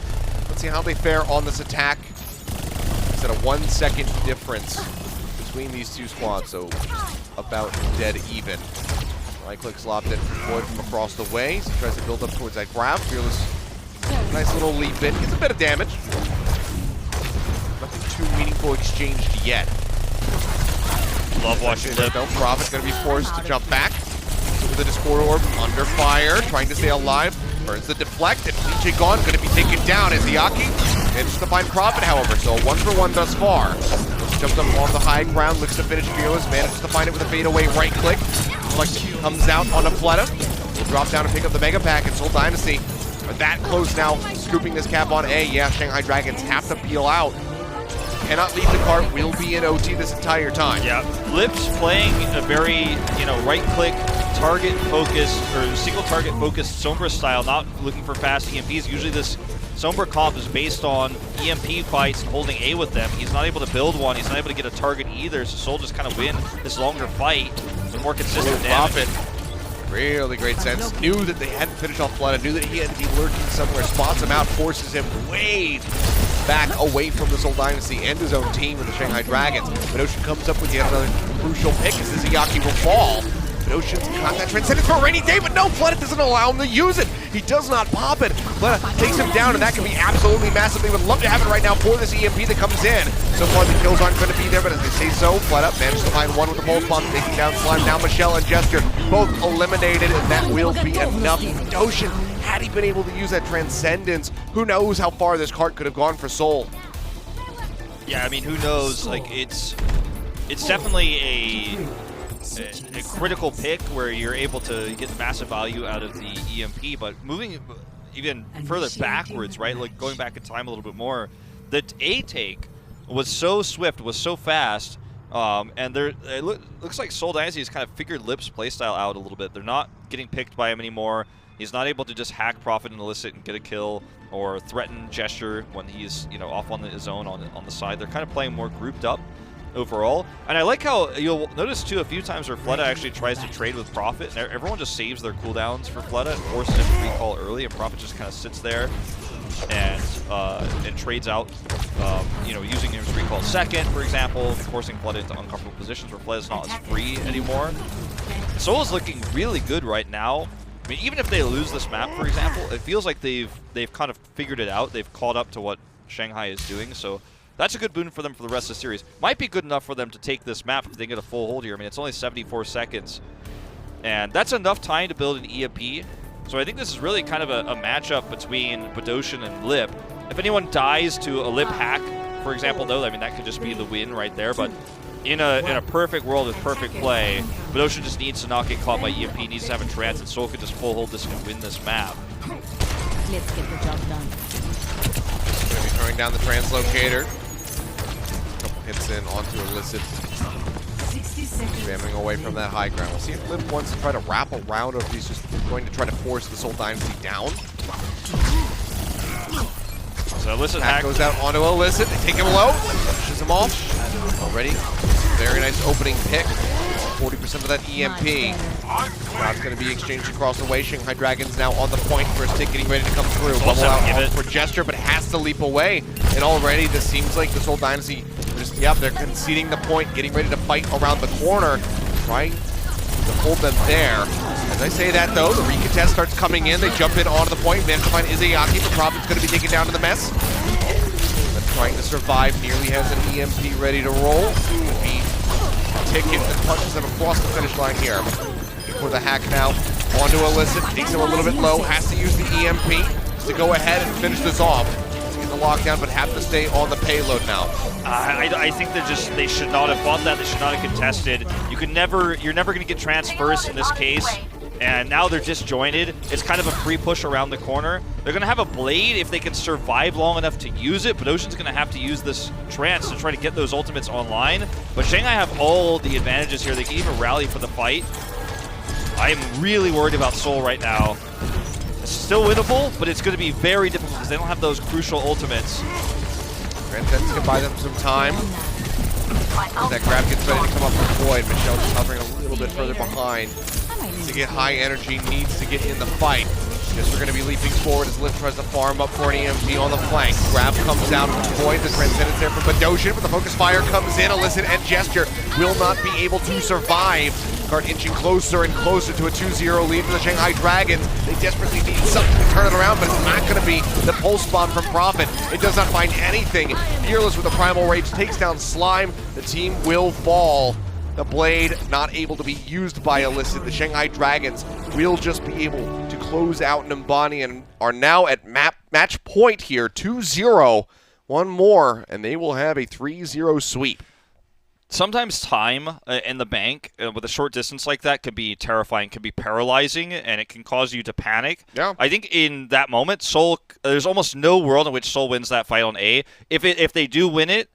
Let's see how they fare on this attack. It's at a 1 second difference between these two squads, so about dead even. Right click slopped it Floyd from across the way. So he tries to build up towards that grab. Fearless, nice little leap in. Gets a bit of damage. Nothing too meaningful exchanged yet. Love watching Lip. No, Prophet's going to be forced to jump back. With the Discord Orb under fire, trying to stay alive. Burns the deflect, and Lee Jae Gon going to be taken down. Izayaki manages to find Prophet, however, so 1-for-1 thus far. Jumps up on the high ground, looks to finish Fearless, manages to find it with a fadeaway right click. Comes out on a Fleta. Will drop down and pick up the Mega Pack, and Seoul Dynasty are that close now, scooping this cap on A. Yeah, Shanghai Dragons have to peel out. Cannot leave the cart, will be in OT this entire time. Yeah, Lip's playing a very, right-click, target-focused, or single-target-focused Sombra style, not looking for fast EMPs. Usually this Sombra comp is based on EMP fights and holding A with them. He's not able to build one, he's not able to get a target either, so Seoul just kind of win this longer fight with more consistent damage. Really great sense. Knew that they hadn't finished off Fleta, knew that he had to be lurking somewhere, spots him out, forces him way back away from the Seoul Dynasty and his own team with the Shanghai Dragons. But Ocean comes up with yet another crucial pick as Izayaki will fall. But Ocean's got that transcendence for a rainy day, but no, Fleta doesn't allow him to use it. He does not pop it. Fleta takes him down, and that can be absolutely massive. They would love to have it right now for this EMP that comes in. So far, the kills aren't going to be there, but as they say so, Fleta managed to find one with the pulse bomb, taking down Slime. Now Michelle and Gesture both eliminated, and that will be enough. Ocean, had he been able to use that transcendence, who knows how far this cart could have gone for Seoul. Yeah, who knows? It's definitely a critical pick where you're able to get massive value out of the EMP, but moving even further backwards, right? Going back in time a little bit more, the A take was so swift, was so fast, and it looks like Seoul Dynasty has kind of figured Lip's playstyle out a little bit. They're not getting picked by him anymore. He's not able to just hack Prophet and Illicit and get a kill, or threaten Gesture when he's off on his own on the side. They're kind of playing more grouped up overall. And I like how you'll notice too a few times where Fleta actually tries to trade with Prophet, and everyone just saves their cooldowns for Fleta and forces him to recall early, and Prophet just kind of sits there and trades out, using his recall second, for example, forcing Fleta into uncomfortable positions where Fleta's not as free anymore. Seoul is looking really good right now. Even if they lose this map, for example, it feels like they've kind of figured it out. They've caught up to what Shanghai is doing, so that's a good boon for them for the rest of the series. Might be good enough for them to take this map if they get a full hold here. It's only 74 seconds, and that's enough time to build an EMP. So I think this is really kind of a matchup between Badoshan and Lip. If anyone dies to a Lip hack, for example, though, that could just be the win right there. But in a perfect world with perfect play, Badoshan just needs to not get caught by EMP, needs to have a trance, and Seoul could just full hold this and win this map. Let's get the job done. Going to be throwing down the translocator. Couple hits in onto Illicit. Spamming away from that high ground. We'll see if Lip wants to try to wrap around, or if he's just going to try to force the Seoul Dynasty down. So Illicit hack goes out onto Illicit. They take him low. Pushes him off. Already very nice opening pick. 40% of that EMP. That's going to be exchanged across the way. Shanghai Dragons now on the point. First tick getting ready to come through. Bubble out for Gesture, but has to leap away. And already this seems like the Seoul Dynasty, they're conceding the point, getting ready to fight around the corner, trying to hold them there. As I say that though, the recontest starts coming in. They jump in onto the point. Managed to find Izayaki, but Prophet's going to be taken down to the mess. But trying to survive, nearly has an EMP ready to roll. He tickets and punches them across the finish line here. For the hack now, onto Illicit, takes him a little bit low, has to use the EMP to go ahead and finish this off. Get the lockdown, but have to stay on the payload now. I think they should not have fought that. They should not have contested. You're never going to get trans first in this case. And now they're disjointed. It's kind of a free push around the corner. They're going to have a blade if they can survive long enough to use it, but Ocean's going to have to use this trance to try to get those ultimates online. But Shanghai have all the advantages here. They can even rally for the fight. I am really worried about Seoul right now. It's still winnable, but it's going to be very difficult because they don't have those crucial ultimates. Transcendence can buy them some time. That grab gets ready to come up with Void. Michelle just hovering a little bit further behind. To get high energy, needs to get in the fight. Just we're going to be leaping forward as Liv tries to farm up for an EMP on the flank. Grab comes out from Void, the Transcendence there from Badoshin, but the focus fire comes in. Illicit and Gesture will not be able to survive. Card inching closer and closer to a 2-0 lead for the Shanghai Dragons. They desperately need something to turn it around, but it's not going to be the pulse bomb from Prophet. It does not find anything. Fearless with the Primal Rage takes down Slime. The team will fall. The blade not able to be used by Illicit. The Shanghai Dragons will just be able to close out Nimbani and are now at match point here, 2-0. One more, and they will have a 3-0 sweep. Sometimes time in the bank with a short distance like that can be terrifying, can be paralyzing, and it can cause you to panic. Yeah. I think in that moment, Seoul, there's almost no world in which Seoul wins that fight on A. If they do win it,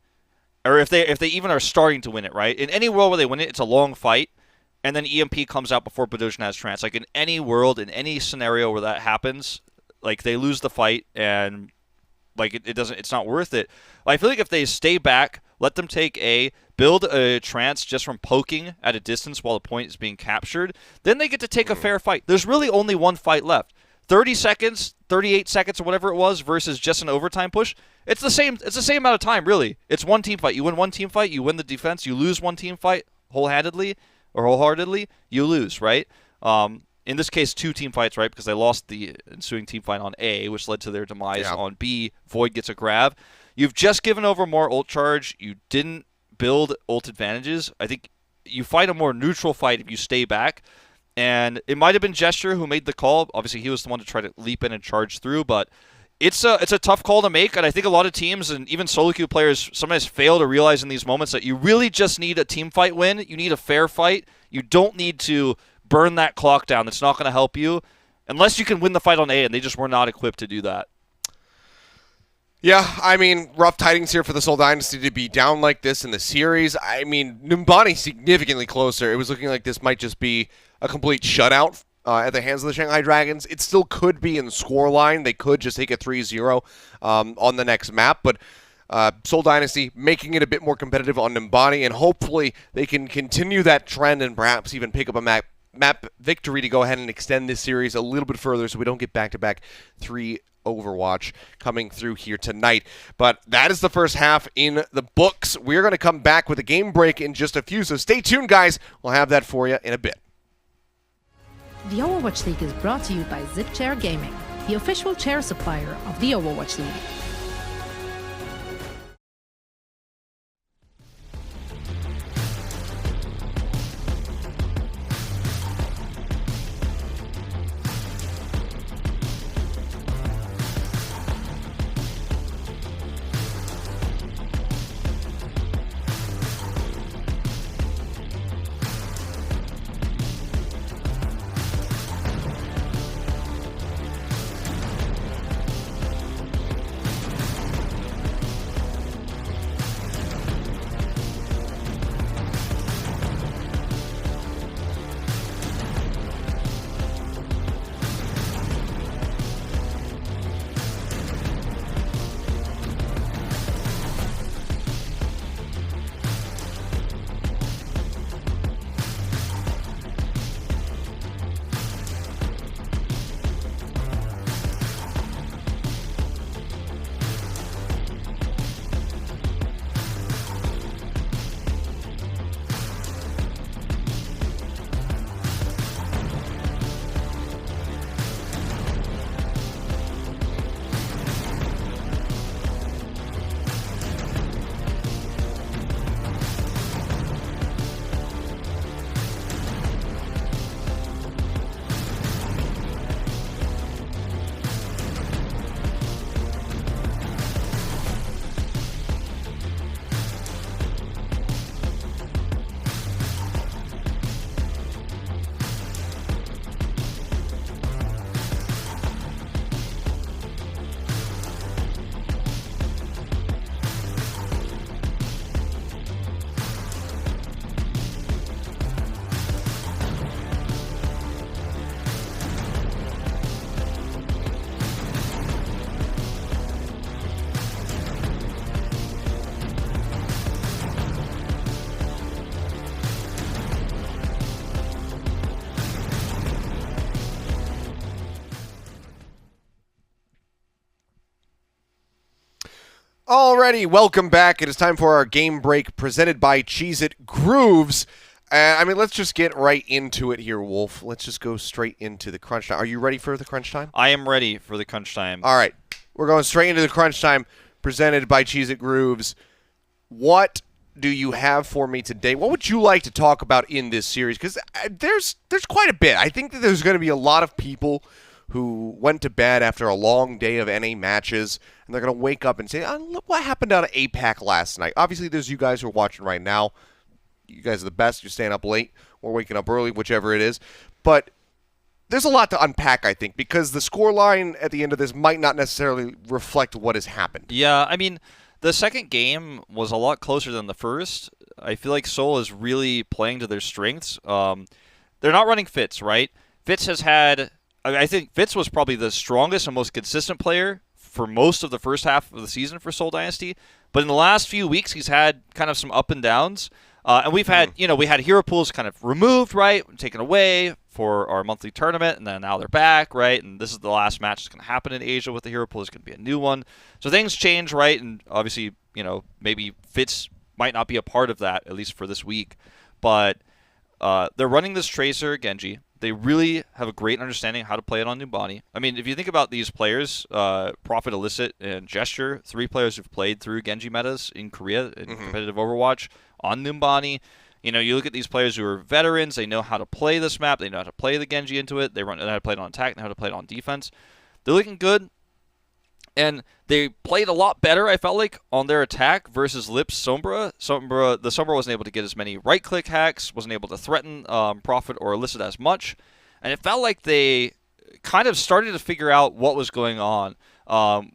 or if they even are starting to win it, right? In any world where they win it, it's a long fight, and then EMP comes out before Badoshin has trance. Like in any world, in any scenario where that happens, like they lose the fight, and like it's not worth it. I feel like if they stay back, let them take A, build a trance just from poking at a distance while the point is being captured, then they get to take a fair fight. There's really only one fight left. 30 seconds, 38 seconds, or whatever it was, versus just an overtime push. It's the same amount of time, really. It's one team fight. You win one team fight, you win the defense. You lose one team fight wholeheartedly, you lose, right? In this case, two team fights, right? Because they lost the ensuing team fight on A, which led to their demise on B. Void gets a grab. You've just given over more ult charge. You didn't build ult advantages. I think you fight a more neutral fight if you stay back. And it might have been Gesture who made the call. Obviously, he was the one to try to leap in and charge through, but it's a tough call to make, and I think a lot of teams and even solo queue players sometimes fail to realize in these moments that you really just need a team fight win. You need a fair fight. You don't need to burn that clock down. That's not going to help you unless you can win the fight on A, and they just were not equipped to do that. Yeah, I mean, rough tidings here for the Seoul Dynasty to be down like this in the series. I mean, Nimbani significantly closer. It was looking like this might just be a complete shutout at the hands of the Shanghai Dragons. It still could be in the scoreline. They could just take a 3-0 on the next map, but Seoul Dynasty making it a bit more competitive on Nimbani, and hopefully they can continue that trend and perhaps even pick up a map victory to go ahead and extend this series a little bit further so we don't get back-to-back 3 Overwatch coming through here tonight. But that is the first half in the books. We're going to come back with a game break in just a few, so stay tuned, guys. We'll have that for you in a bit. The Overwatch League is brought to you by ZipChair Gaming, the official chair supplier of the Overwatch League. Alrighty, welcome back. It is time for our game break presented by Cheez-It Grooves. Let's just get right into it here, Wolf. Let's just go straight into the crunch time. Are you ready for the crunch time? I am ready for the crunch time. All right, we're going straight into the crunch time presented by Cheez-It Grooves. What do you have for me today? What would you like to talk about in this series? Because there's quite a bit. I think that there's going to be a lot of people who went to bed after a long day of NA matches, and they're going to wake up and say, look what happened out of APAC last night. Obviously, there's you guys who are watching right now. You guys are the best. You're staying up late or waking up early, whichever it is. But there's a lot to unpack, I think, because the scoreline at the end of this might not necessarily reflect what has happened. Yeah, I mean, the second game was a lot closer than the first. I feel like Seoul is really playing to their strengths. They're not running Fitz, right? Fitz has had... I think Fitz was probably the strongest and most consistent player for most of the first half of the season for Seoul Dynasty. But in the last few weeks, he's had kind of some up and downs. And we've had, we had hero pools kind of removed, right, taken away for our monthly tournament, and then now they're back, right? And this is the last match that's going to happen in Asia with the hero pool. There's going to be a new one. So things change, right? And obviously, maybe Fitz might not be a part of that, at least for this week. But they're running this Tracer, Genji. They really have a great understanding of how to play it on Numbani. I mean, if you think about these players, Prophet, Illicit, and Gesture, 3 players who've played through Genji metas in Korea in competitive Overwatch on Numbani. You look at these players who are veterans. They know how to play this map. They know how to play the Genji into it. They know how to play it on attack. They know how to play it on defense. They're looking good. And they played a lot better, I felt like, on their attack versus Lip's Sombra. The Sombra wasn't able to get as many right-click hacks, wasn't able to threaten Prophet or Illicit as much. And it felt like they kind of started to figure out what was going on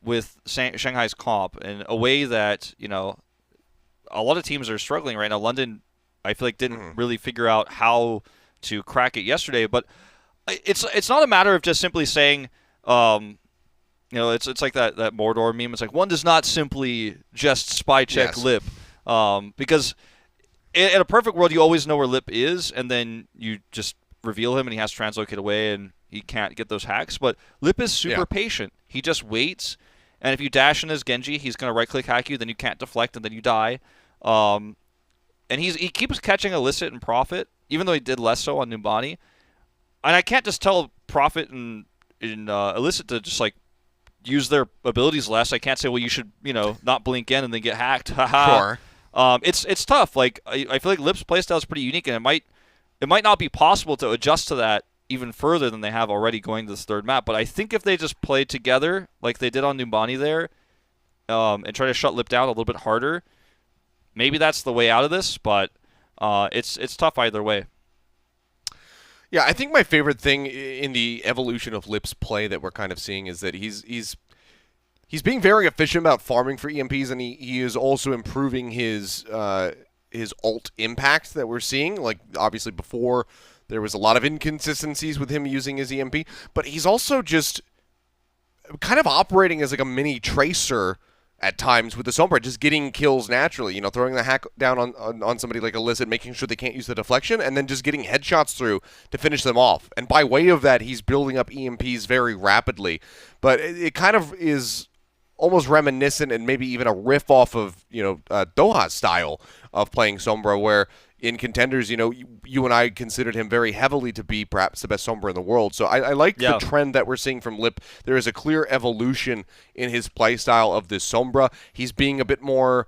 with Shanghai's comp in a way that, a lot of teams are struggling right now. London, I feel like, didn't really figure out how to crack it yesterday. But it's not a matter of just simply saying... it's like that Mordor meme. It's like, one does not simply just spy check Lip. Because in a perfect world, you always know where Lip is, and then you just reveal him, and he has to translocate away, and he can't get those hacks. But Lip is super patient. He just waits, and if you dash in his Genji, he's going to right-click hack you, then you can't deflect, and then you die. And he keeps catching Illicit and Prophet, even though he did less so on Numbani. And I can't just tell Prophet and Illicit to just, use their abilities less. I can't say, well, you should, not blink in and then get hacked. Haha. Sure. It's tough. I feel like Lip's playstyle is pretty unique, and it might not be possible to adjust to that even further than they have already going to this third map. But I think if they just play together like they did on Numbani there, and try to shut Lip down a little bit harder, maybe that's the way out of this. But it's tough either way. Yeah, I think my favorite thing in the evolution of Lip's play that we're kind of seeing is that he's being very efficient about farming for EMPs, and he is also improving his ult impact that we're seeing. Like, obviously before, there was a lot of inconsistencies with him using his EMP, but he's also just kind of operating as like a mini Tracer at times with the Sombra, just getting kills naturally, throwing the hack down on somebody like Illicit, making sure they can't use the deflection, and then just getting headshots through to finish them off. And by way of that, he's building up EMPs very rapidly. But it kind of is almost reminiscent and maybe even a riff off of, Doha's style of playing Sombra, where in contenders, you and I considered him very heavily to be perhaps the best Sombra in the world. So I like the trend that we're seeing from Lip. There is a clear evolution in his playstyle of this Sombra. He's being a bit more...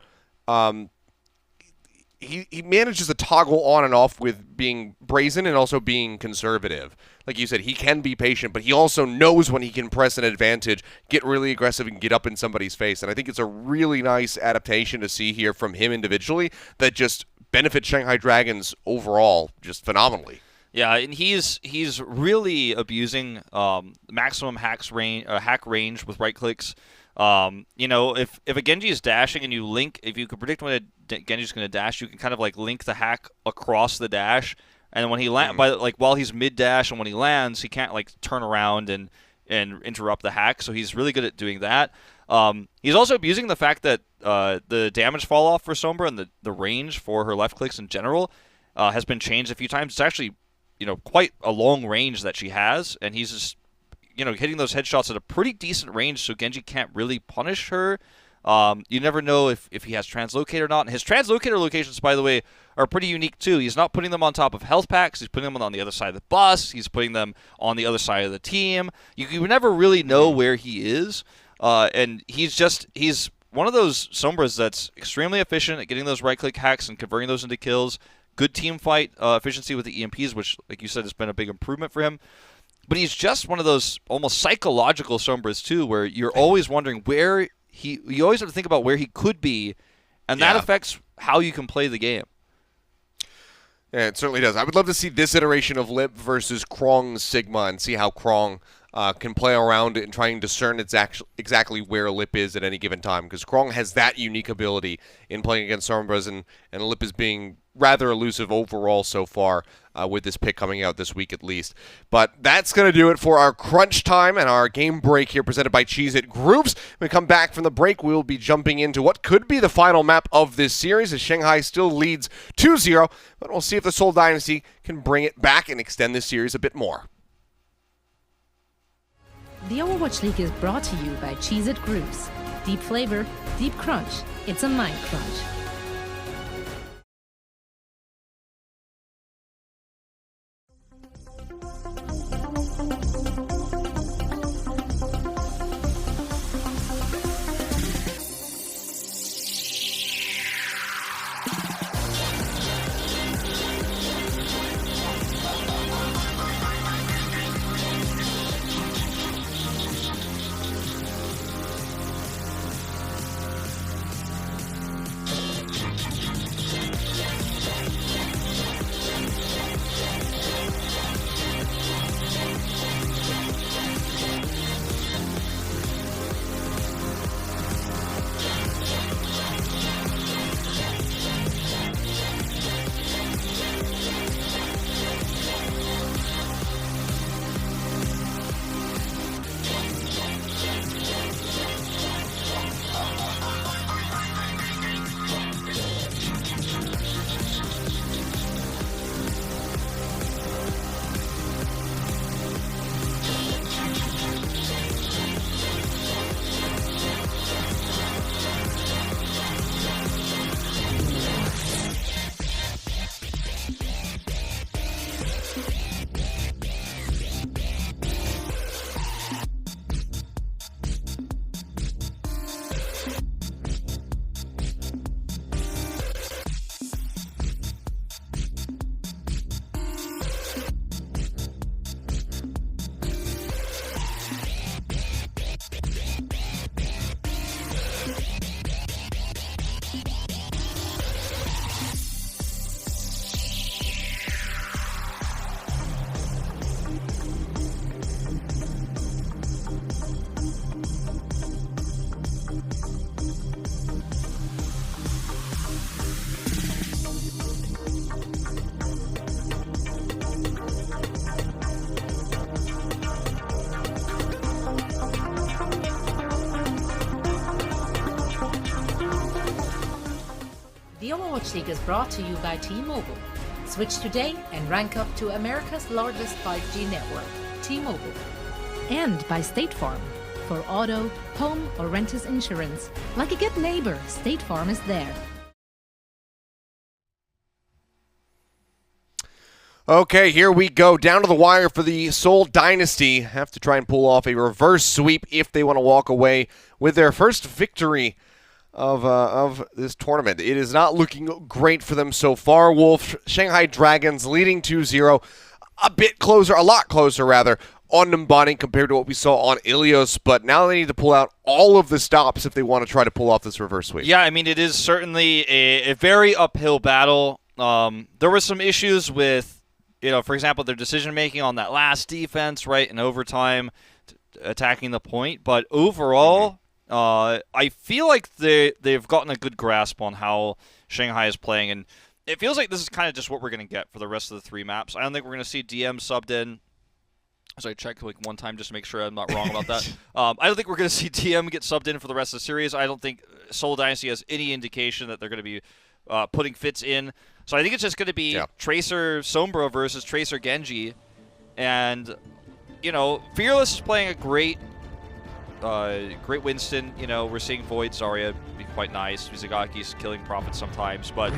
He manages to toggle on and off with being brazen and also being conservative. Like you said, he can be patient, but he also knows when he can press an advantage, get really aggressive, and get up in somebody's face. And I think it's a really nice adaptation to see here from him individually that just benefits Shanghai Dragons overall just phenomenally. Yeah, and he's really abusing maximum hack range with right clicks. If a Genji is dashing and you link, if you can predict when a Genji's going to dash, you can kind of link the hack across the dash, and when he while he's mid dash and when he lands, he can't turn around and interrupt the hack. So he's really good at doing that. He's also abusing the fact that the damage fall off for Sombra and the range for her left clicks in general has been changed a few times. It's actually quite a long range that she has, and he's just hitting those headshots at a pretty decent range, so Genji can't really punish her. You never know if he has translocate or not. And his translocator locations, by the way, are pretty unique too. He's not putting them on top of health packs. He's putting them on the other side of the bus. He's putting them on the other side of the team. You never really know where he is. And he's one of those Sombras that's extremely efficient at getting those right-click hacks and converting those into kills. Good team fight efficiency with the EMPs, which, like you said, has been a big improvement for him. But he's just one of those almost psychological Sombras too, where you're always wondering where you always have to think about where he could be, and that affects how you can play the game. Yeah, it certainly does. I would love to see this iteration of Lip versus Krong's Sigma and see how Krong can play around it and try and discern exactly where Lip is at any given time, because Krong has that unique ability in playing against Sombras, and Lip is being rather elusive overall so far with this pick coming out this week at least. But that's going to do it for our crunch time and our game break here presented by Cheez-It Groups. When we come back from the break, we'll be jumping into what could be the final map of this series as Shanghai still leads 2-0, but we'll see if the Seoul Dynasty can bring it back and extend this series a bit more. The Overwatch League is brought to you by Cheez-It Groups. Deep flavor, deep crunch. It's a mind crunch. The Overwatch League is brought to you by T-Mobile. Switch today and rank up to America's largest 5G network, T-Mobile. And by State Farm. For auto, home, or renters insurance, like a good neighbor, State Farm is there. Okay, here we go. Down to the wire for the Seoul Dynasty. Have to try and pull off a reverse sweep if they want to walk away with their first victory of this tournament. It is not looking great for them so far. Wolf, Shanghai Dragons leading 2-0. A lot closer rather, on Numbani compared to what we saw on Ilios, but now they need to pull out all of the stops if they want to try to pull off this reverse sweep. Yeah, I mean, it is certainly a very uphill battle. There were some issues with, for example, their decision-making on that last defense, right, in overtime, attacking the point, but overall, I feel like they've gotten a good grasp on how Shanghai is playing, and it feels like this is kind of just what we're going to get for the rest of the three maps. I don't think we're going to see DM subbed in. So I checked like one time just to make sure I'm not wrong about that. I don't think we're going to see DM get subbed in for the rest of the series. I don't think Seoul Dynasty has any indication that they're going to be putting Fitz in. So I think it's just going to be Tracer Sombra versus Tracer Genji. And, Fearless is playing a great great Winston. You know, we're seeing Void Zarya be quite nice. Mizagaki's killing Prophet sometimes, but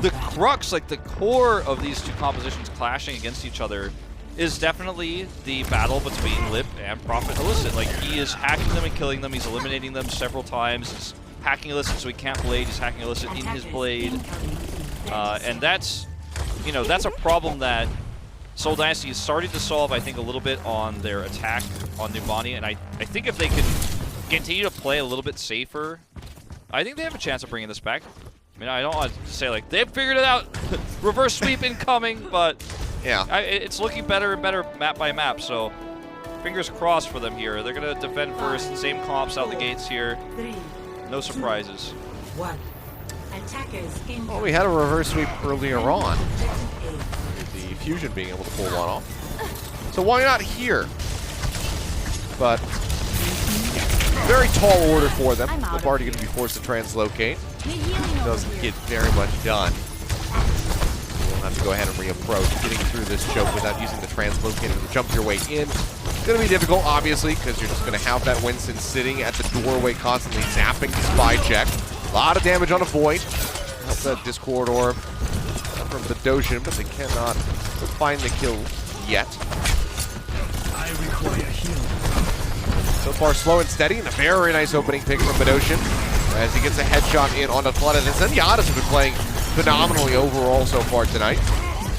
the crux, like the core of these two compositions clashing against each other, is definitely the battle between Lip and Prophet Illicit. Like, he is hacking them and killing them. He's eliminating them several times. He's hacking Illicit so he can't blade. He's hacking Illicit in his blade. And that's, you know, that's a problem that Seoul Dynasty is starting to solve, I think, a little bit on their attack on Numbani. And I think if they can continue to play a little bit safer, I think they have a chance of bringing this back. I mean, I don't want to say, like, they've figured it out, reverse sweep incoming, but yeah, it's looking better and better map by map, so fingers crossed for them here. They're going to defend first, same comps out the gates here. No surprises. Well, we had a reverse sweep earlier on. The Fusion being able to pull one off. So why not here? But very tall order for them. The party going to be forced to translocate. Doesn't get very much done. We'll have to go ahead and reapproach. Getting through this choke without using the translocator to jump your way in. It's going to be difficult, obviously, because you're just going to have that Winston sitting at the doorway, constantly zapping the spy check. A lot of damage on a Void. Help that Discord Orb from the Doshin, but they cannot find the kill yet. I require healing. So far, slow and steady, and a very nice opening pick from Badoshin as he gets a headshot in on the flood. And Zenyatta's have been playing phenomenally overall so far tonight.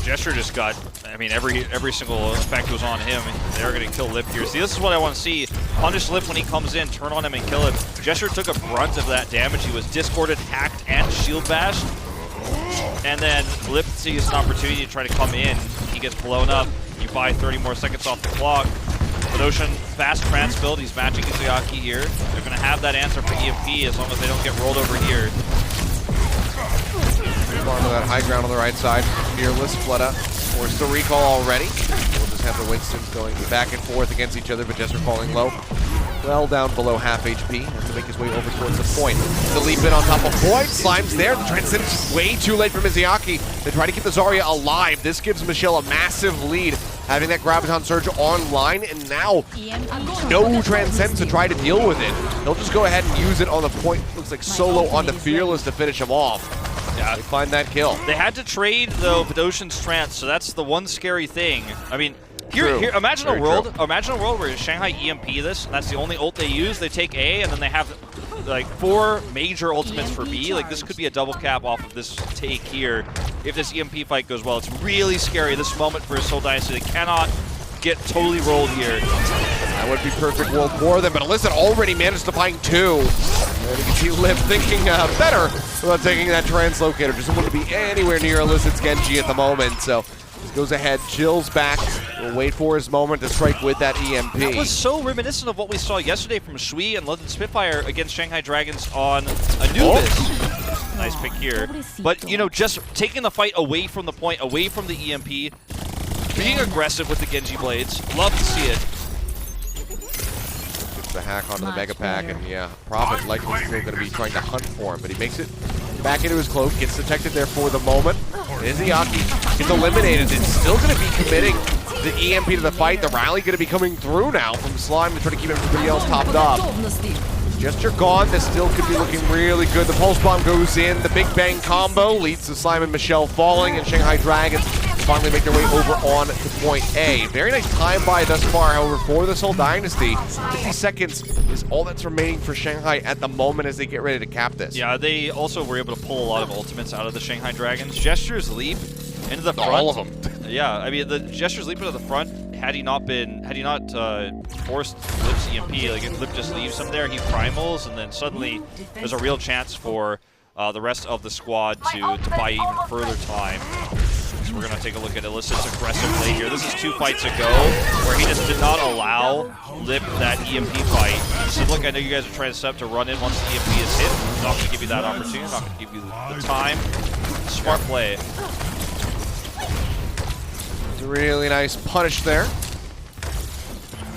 Gesture just got, I mean, every single effect was on him. They're going to kill Lip here. See, this is what I want to see. Punish Lip when he comes in, turn on him and kill him. Gesture took a brunt of that damage. He was discorded, hacked, and shield bashed. And then Lip sees an opportunity to try to come in. He gets blown up. You buy 30 more seconds off the clock. Badoshin, fast trans build. He's matching Izuyaki here. They're going to have that answer for EMP as long as they don't get rolled over here. Onto that high ground on the right side. Fearless, Fleta forced to recall already. We'll just have the Winstons going back and forth against each other, but Jester falling low. Well down below half HP. Has to make his way over towards the point. The leap in on top of Void. Slime's there. The Transcendence is way too late for Mizuyaki. They try to keep the Zarya alive. This gives Michelle a massive lead, having that Graviton Surge online, and now no Transcendence to try to deal with it. He'll just go ahead and use it on the point. Looks like solo onto Fearless to finish him off. Yeah, they find that kill. They had to trade, though, Badoshin's trance, so that's the one scary thing. I mean, here imagine a world where Shanghai EMP this, and that's the only ult they use. They take A, and then they have like 4 major ultimates for B. Like, this could be a double cap off of this take here. If this EMP fight goes well, it's really scary. This moment for Seoul Dynasty, they cannot get totally rolled here. That would be perfect world for them, but Illicit already managed to find 2. And you can see Lip thinking better about taking that translocator. Doesn't want to be anywhere near Illicit's Genji at the moment, so he goes ahead, chills back, will wait for his moment to strike with that EMP. That was so reminiscent of what we saw yesterday from Shui and London Spitfire against Shanghai Dragons on Anubis. Oh. Nice pick here. But, you know, just taking the fight away from the point, away from the EMP, being aggressive with the Genji blades. Love to see it. The hack onto the Mega Pack, and yeah, Prophet likely still going to be trying to hunt for him, but he makes it back into his cloak, gets detected there for the moment. Izuyaki gets eliminated. It's still going to be committing the EMP to the fight. The rally going to be coming through now from Slime to try to keep everybody else topped up. Gesture gone. This still could be looking really good. The Pulse Bomb goes in. The Big Bang combo leads to Slime and Michelle falling, and Shanghai Dragons finally make their way over on to point A. Very nice time by thus far, however, for the Seoul Dynasty. 50 seconds is all that's remaining for Shanghai at the moment as they get ready to cap this. Yeah, they also were able to pull a lot of ultimates out of the Shanghai Dragons. Gesture's leap into the front. All of them. Yeah, I mean, the Gesture's leap into the front, had he not forced Lip's EMP, like if Lip just leaves him there, he primals, and then suddenly there's a real chance for the rest of the squad to buy even further time. So we're going to take a look at Illicit's aggressive play here. This is 2 fights ago where he just did not allow Lip that EMP fight. He said, look, I know you guys are trying to set up to run in once the EMP is hit. I'm not going to give you that opportunity. I'm not going to give you the time. Smart play. It's a really nice punish there.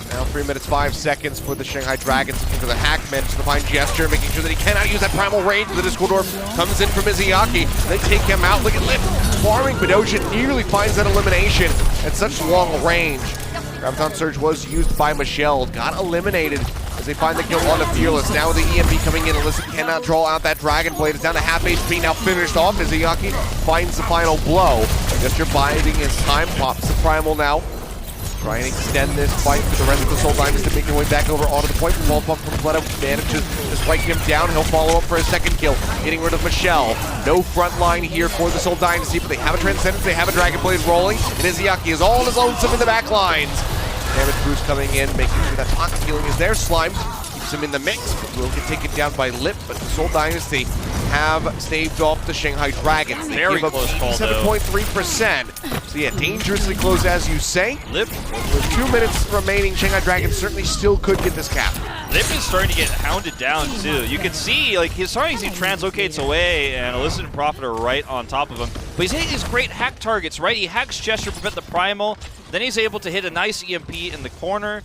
Now 3 minutes 5 seconds for the Shanghai Dragons looking for the hack. Manages to find Gesture, making sure that he cannot use that primal range. The Discord Orb comes in from Izuyaki. They take him out. Look at Lip farming. Badoshin nearly finds that elimination at such long range. Graviton Surge was used by Michelle. Got eliminated as they find the kill on the Fearless. Now with the EMP coming in, Alyssa cannot draw out that Dragon Blade. It's down to half HP, now finished off. Izayaki finds the final blow. Just biding his time, pops the Primal now. Try and extend this fight for the rest of the Seoul Dynasty to make their way back over onto the point. Ball pump from Fleta manages to strike him down. He'll follow up for a second kill, getting rid of Michelle. No front line here for the Seoul Dynasty, but they have a Transcendence, they have a Dragon Blade rolling, and Izayaki is all on his lonesome in the back lines. Damage Bruce coming in, making sure that Toxic Healing is there. Slime keeps him in the mix, but will get taken down by Lip, but the Seoul Dynasty have staved off the Shanghai Dragons. They Very gave up close call, 7.3%. So yeah, dangerously close as you say. Lip, With 2 minutes remaining, Shanghai Dragons certainly still could get this cap. Lip is starting to get hounded down too. You can see, like, he's starting to see translocates away, and Alyssa and Prophet are right on top of him. But he's hitting these great hack targets, right? He hacks Gesture, prevent the Primal. Then he's able to hit a nice EMP in the corner.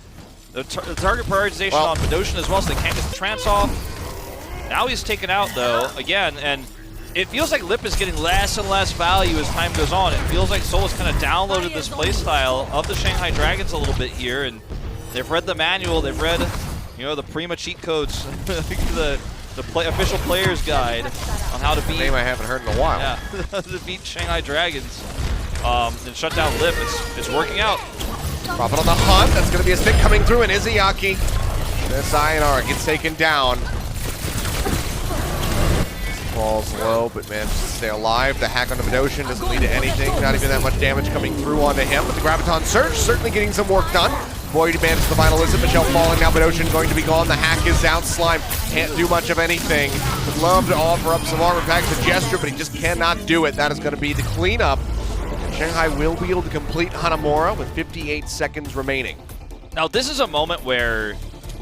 The target prioritization on Badoshin as well, so they can't get the trance off. Now he's taken out, though, again, and it feels like Lip is getting less and less value as time goes on. It feels like Seoul has kind of downloaded this playstyle of the Shanghai Dragons a little bit here, and they've read the manual, they've read, you know, the Prima cheat codes, the official player's guide on how to beat. Name I haven't heard in a while. Yeah, to beat Shanghai Dragons and shut down Lip. It's working out. Prophet on the hunt. That's going to be a stick coming through, and Izayaki. This INR gets taken down. Falls low, but manages to stay alive. The hack on the Badoshin doesn't lead to anything. Not even that much damage coming through onto him. But the Graviton Surge certainly getting some work done. Void manages the final Lizard. Michelle falling now. Badoshin going to be gone. The hack is down. Slime can't do much of anything. Would love to offer up some armor packs to Gesture, but he just cannot do it. That is going to be the cleanup. Shanghai will be able to complete Hanamura with 58 seconds remaining. Now this is a moment where,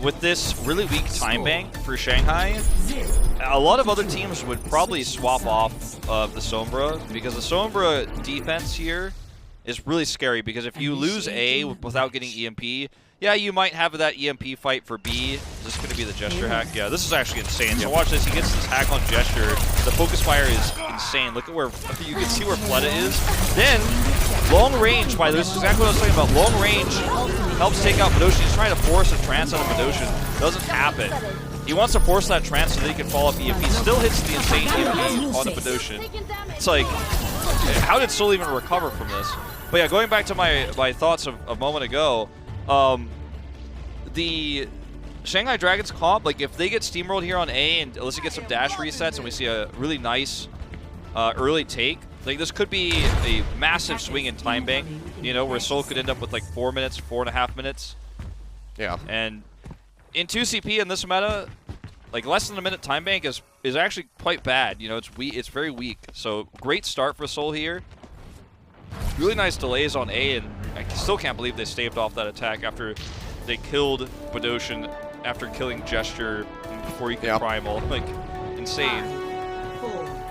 with this really weak time bank for Shanghai, a lot of other teams would probably swap off of the Sombra, because the Sombra defense here is really scary, because if you lose A without getting EMP, yeah, you might have that EMP fight for B. Is this going to be the Gesture hack? Yeah, this is actually insane. So watch this. He gets this hack on Gesture. The Focus Fire is insane. Look at where, you can see where Fleta is. Then, long range, by this is exactly what I was talking about. Long range helps take out Badoshin. He's trying to force a trance out of Badoshin. Doesn't happen. He wants to force that trance so that he can follow up EMP. Still hits the insane EMP on the Badoshin. It's like, how did Seoul even recover from this? But yeah, going back to my thoughts of a moment ago, the Shanghai Dragons comp, like if they get steamrolled here on A and Alyssa gets some dash resets and we see a really nice early take, like this could be a massive swing in time bank, you know, where Seoul could end up with like 4 minutes, 4.5 minutes. Yeah. And in 2CP in this meta, like less than a minute time bank is actually quite bad. You know, it's very weak. So great start for Seoul here. Really nice delays on A, and I still can't believe they staved off that attack after they killed Badoshin after killing Gesture before he could Primal. Like, insane.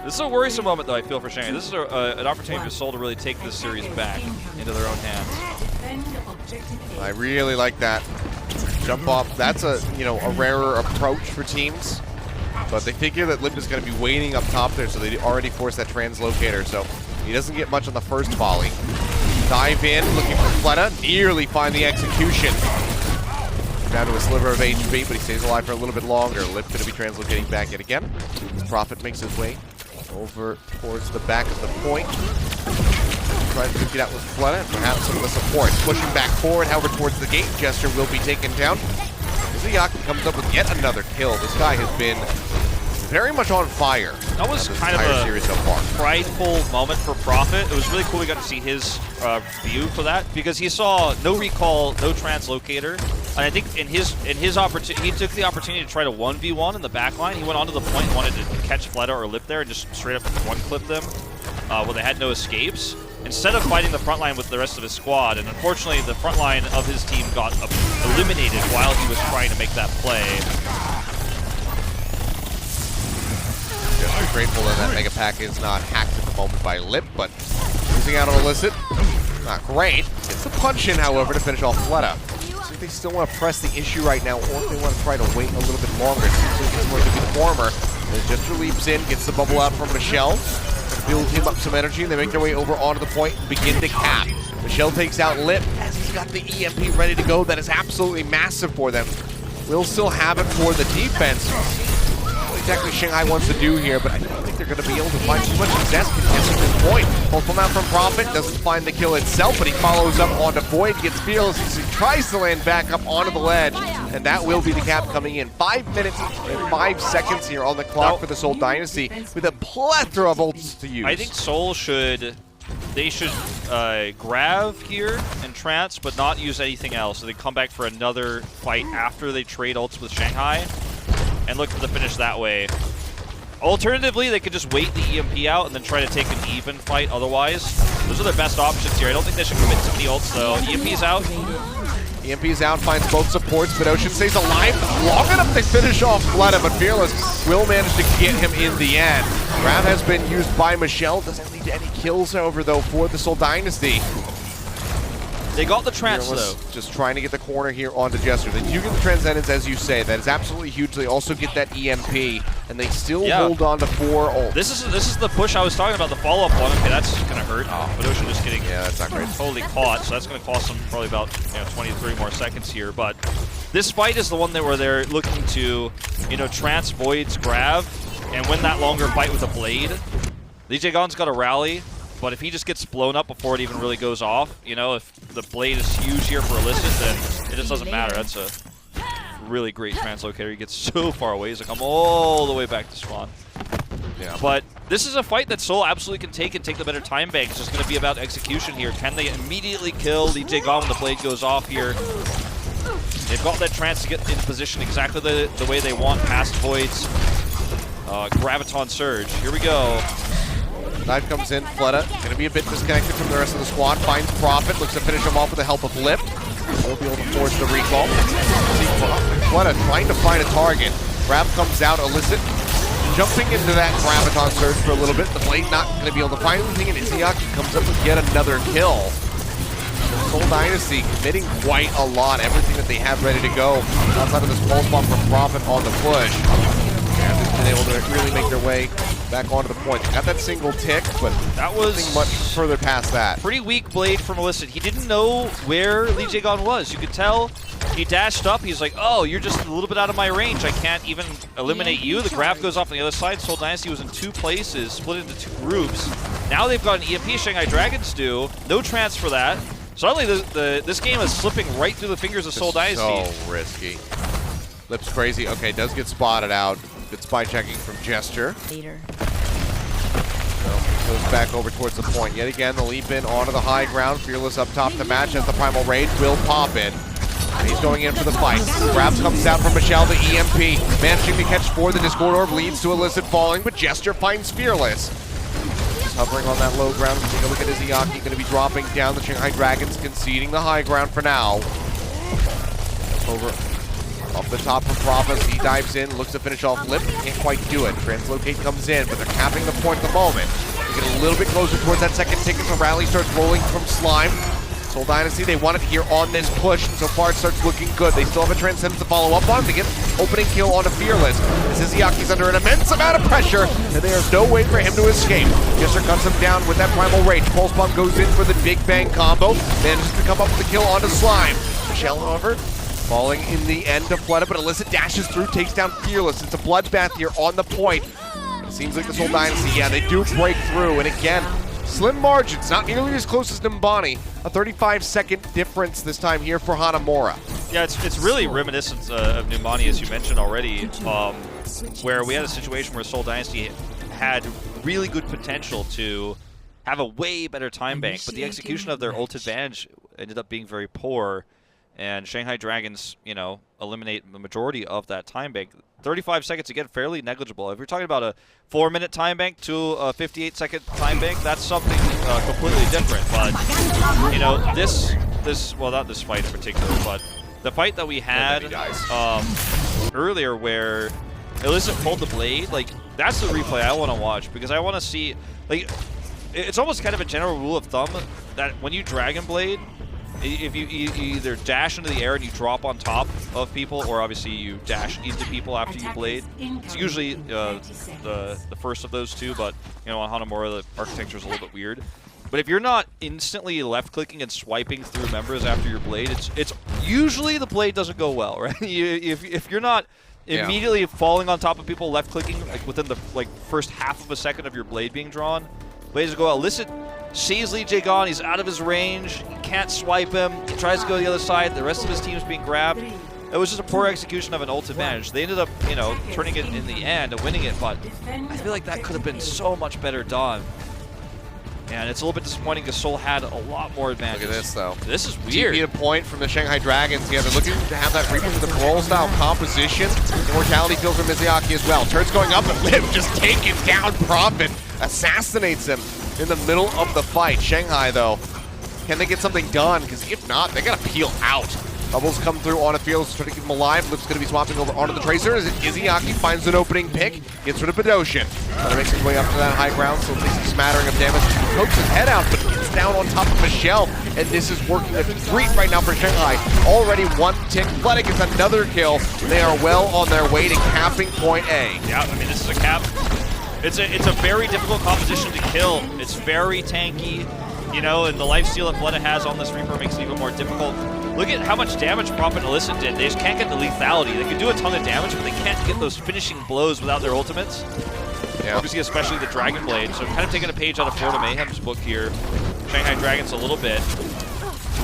This is a worrisome moment, though, I feel, for Shanghai. This is an opportunity for Seoul to really take this series back into their own hands. I really like that. Jump off. That's a rarer approach for teams. But they figure that Lip is going to be waiting up top there, so they already forced that translocator. So he doesn't get much on the first volley. Dive in, looking for Fleta. Nearly find the execution. Down to a sliver of HP, but he stays alive for a little bit longer. Lip going to be translocating back yet again. Prophet makes his way over towards the back of the point. Tries to get out with Fleta and perhaps some of the support. Pushing back forward, however, towards the gate. Gesture will be taken down. Izayaki comes up with yet another kill. This guy has been very much on fire. That was kind of a series so far. prideful moment for Prophet. It was really cool we got to see his view for that, because he saw no recall, no translocator. And I think in his opportunity, he took the opportunity to try to 1v1 in the back line. He went onto the point and wanted to catch Fleta or Lip there and just straight up one-clip them when they had no escapes, instead of fighting the front line with the rest of his squad. And unfortunately, the front line of his team got eliminated while he was trying to make that play. Just grateful that that Mega Pack is not hacked at the moment by Lip, but losing out on Illicit, not great. It's a punch in, however, to finish off Fleta. So if they still want to press the issue right now, or if they want to try to wait a little bit longer, it seems like it's going to be the former. It just leaps in, gets the bubble out from Michelle, build him up some energy, and they make their way over onto the point and begin to cap. Michelle takes out Lip as he's got the EMP ready to go. That is absolutely massive for them. will still have it for the defense. What exactly Shanghai wants to do here, but I don't think they're going to be able to find too much success at this point. Multiple out from Prophet, doesn't find the kill itself, but he follows up onto Void, gets Fearless as he tries to land back up onto the ledge, and that will be the cap coming in. 5 minutes and 5 seconds here on the clock for the Seoul Dynasty, with a plethora of ults to use. I think Seoul should grab here and trance, but not use anything else. So they come back for another fight after they trade ults with Shanghai and look for the finish that way. Alternatively, they could just wait the EMP out and then try to take an even fight otherwise. Those are their best options here. I don't think they should commit to the ults though. EMP's out. EMP's out, finds both supports, but Ocean stays alive long enough to finish off Fleta, but Fearless will manage to get him in the end. Grab has been used by Michelle. Doesn't lead to any kills, however, though, for the Seoul Dynasty. They got the trance, Fearless though. just trying to get the corner here onto Jester. They do get the Transcendence, as you say. That is absolutely huge. They also get that EMP, and they still hold on to 4 ults. This is the push I was talking about, the follow-up one. Okay, that's going to hurt. But Ocean just getting that's not great. totally caught, so that's going to cost them probably about 23 more seconds here. But this fight is the one where they're looking to, trance Void's grab and win that longer fight with a blade. DJ Gon's got a rally. But if he just gets blown up before it even really goes off, if the blade is huge here for Illicit, then it just doesn't matter. That's a really great translocator. He gets so far away. He's like, I'm all the way back to spawn. Yeah. But this is a fight that Seoul absolutely can take and take the better time bank. It's just going to be about execution here. Can they immediately kill DJ Gon when the blade goes off here? They've got that trance to get into position exactly the way they want past Void's Graviton Surge. Here we go. Dive comes in, Fleta, going to be a bit disconnected from the rest of the squad, finds Prophet, looks to finish him off with the help of Lift. He'll be able to force the recall. Fleta trying to find a target. Grab comes out, Illicit, jumping into that Graviton Surge for a little bit. The blade not going to be able to find anything, and Izayaki comes up with yet another kill. Seoul Dynasty committing quite a lot, everything that they have ready to go. Outside of this pulse bomb from Prophet on the push. They've been able to really make their way back onto the point. Got that single tick, but that was nothing much further past that. Pretty weak blade from Illicit. He didn't know where Lee Jae-gon was. You could tell he dashed up. He's like, oh, you're just a little bit out of my range. I can't even eliminate you. The grab goes off on the other side. Seoul Dynasty was in 2 places, split into 2 groups. Now they've got an EMP. Shanghai Dragons do. No trance for that. Suddenly, this game is slipping right through the fingers of Seoul Dynasty. So risky. Lips crazy. Okay, does get spotted out. Good spy checking from Gesture. Later. Goes back over towards the point. Yet again, the leap in onto the high ground. Fearless up top to match as the Primal Rage will pop in. And he's going in for the fight. Grab comes out from Michelle, the EMP. Managing to catch 4. The Discord Orb leads to Illicit falling, but Gesture finds Fearless. He's hovering on that low ground. Take a look at Izayaki. Going to be dropping down. The Shanghai Dragons conceding the high ground for now. Over. Off the top from Prophet, he dives in, looks to finish off Lip, can't quite do it. Translocate comes in, but they're capping the point at the moment. They get a little bit closer towards that second ticket, so Rally starts rolling from Slime. Seoul Dynasty, they want it here on this push, and so far it starts looking good. They still have a Transcendence to follow up on to get opening kill onto Fearless. As Izayaki's under an immense amount of pressure, and there's no way for him to escape. Jester cuts him down with that Primal Rage. Pulse Bomb goes in for the Big Bang combo, manages to come up with the kill onto Slime. Michelle, however, falling in the end to Fleta, but Illicit dashes through, takes down Fearless. It's a bloodbath here on the point. It seems like the Seoul Dynasty, they do break through, and again, slim margins, not nearly as close as Nimbani. A 35-second difference this time here for Hanamura. Yeah, it's really reminiscent of Nimbani, as you mentioned already, where we had a situation where Seoul Dynasty had really good potential to have a way better time bank, but the execution of their ult advantage ended up being very poor. And Shanghai Dragons, eliminate the majority of that time bank. 35 seconds, again, fairly negligible. If you're talking about a 4-minute time bank to a 58-second time bank, that's something completely different. But, well, not this fight in particular, but the fight that we had earlier where Illicit pulled the blade, that's the replay I want to watch, because I want to see, it's almost kind of a general rule of thumb that when you Dragon Blade, if you either dash into the air and you drop on top of people, or obviously you dash into people after you blade. It's usually the first of those two, but on Hanamura the architecture is a little bit weird. But if you're not instantly left-clicking and swiping through members after your blade, it's usually the blade doesn't go well, right? If you're not immediately falling on top of people, left-clicking like within the first half of a second of your blade being drawn, blades go out. Listen, sees Lee Jae gone, he's out of his range, he can't swipe him, he tries to go to the other side, the rest of his team's being grabbed. It was just a poor execution of an ult advantage. They ended up, you know, turning it in the end and winning it, but I feel like that could have been so much better done. And it's a little bit disappointing because Seoul had a lot more advantage. Look at this, though. This is weird. TP a point from the Shanghai Dragons. Yeah, they're looking to have that Reaper with the parole-style composition. Immortality field from Mizuyaki as well. Turret's going up, and Liv just taking down Prophet. Assassinates him in the middle of the fight. Shanghai, though, can they get something done? Because if not, they got to peel out. Bubbles come through on a field, trying to keep him alive. Liv's going to be swapping over onto the Tracer as Izuyaki finds an opening pick, gets rid of Bedosian. Trying to make his way up to that high ground, so takes a smattering of damage. Pokes his head out, but gets down on top of Michelle. And this is working a treat right now for Shanghai. Already one tick. Flooding gets another kill. They are well on their way to capping point A. Yeah, I mean, this is a cap. It's a very difficult composition to kill. It's very tanky, you know, and the lifesteal that Fleta has on this Reaper makes it even more difficult. Look at how much damage Prophet and Alyssa did. They just can't get the lethality. They can do a ton of damage, but they can't get those finishing blows without their ultimates. Yeah. Obviously, especially the Dragon Blade. So kind of taking a page out of Florida Mayhem's book here. Shanghai Dragons a little bit.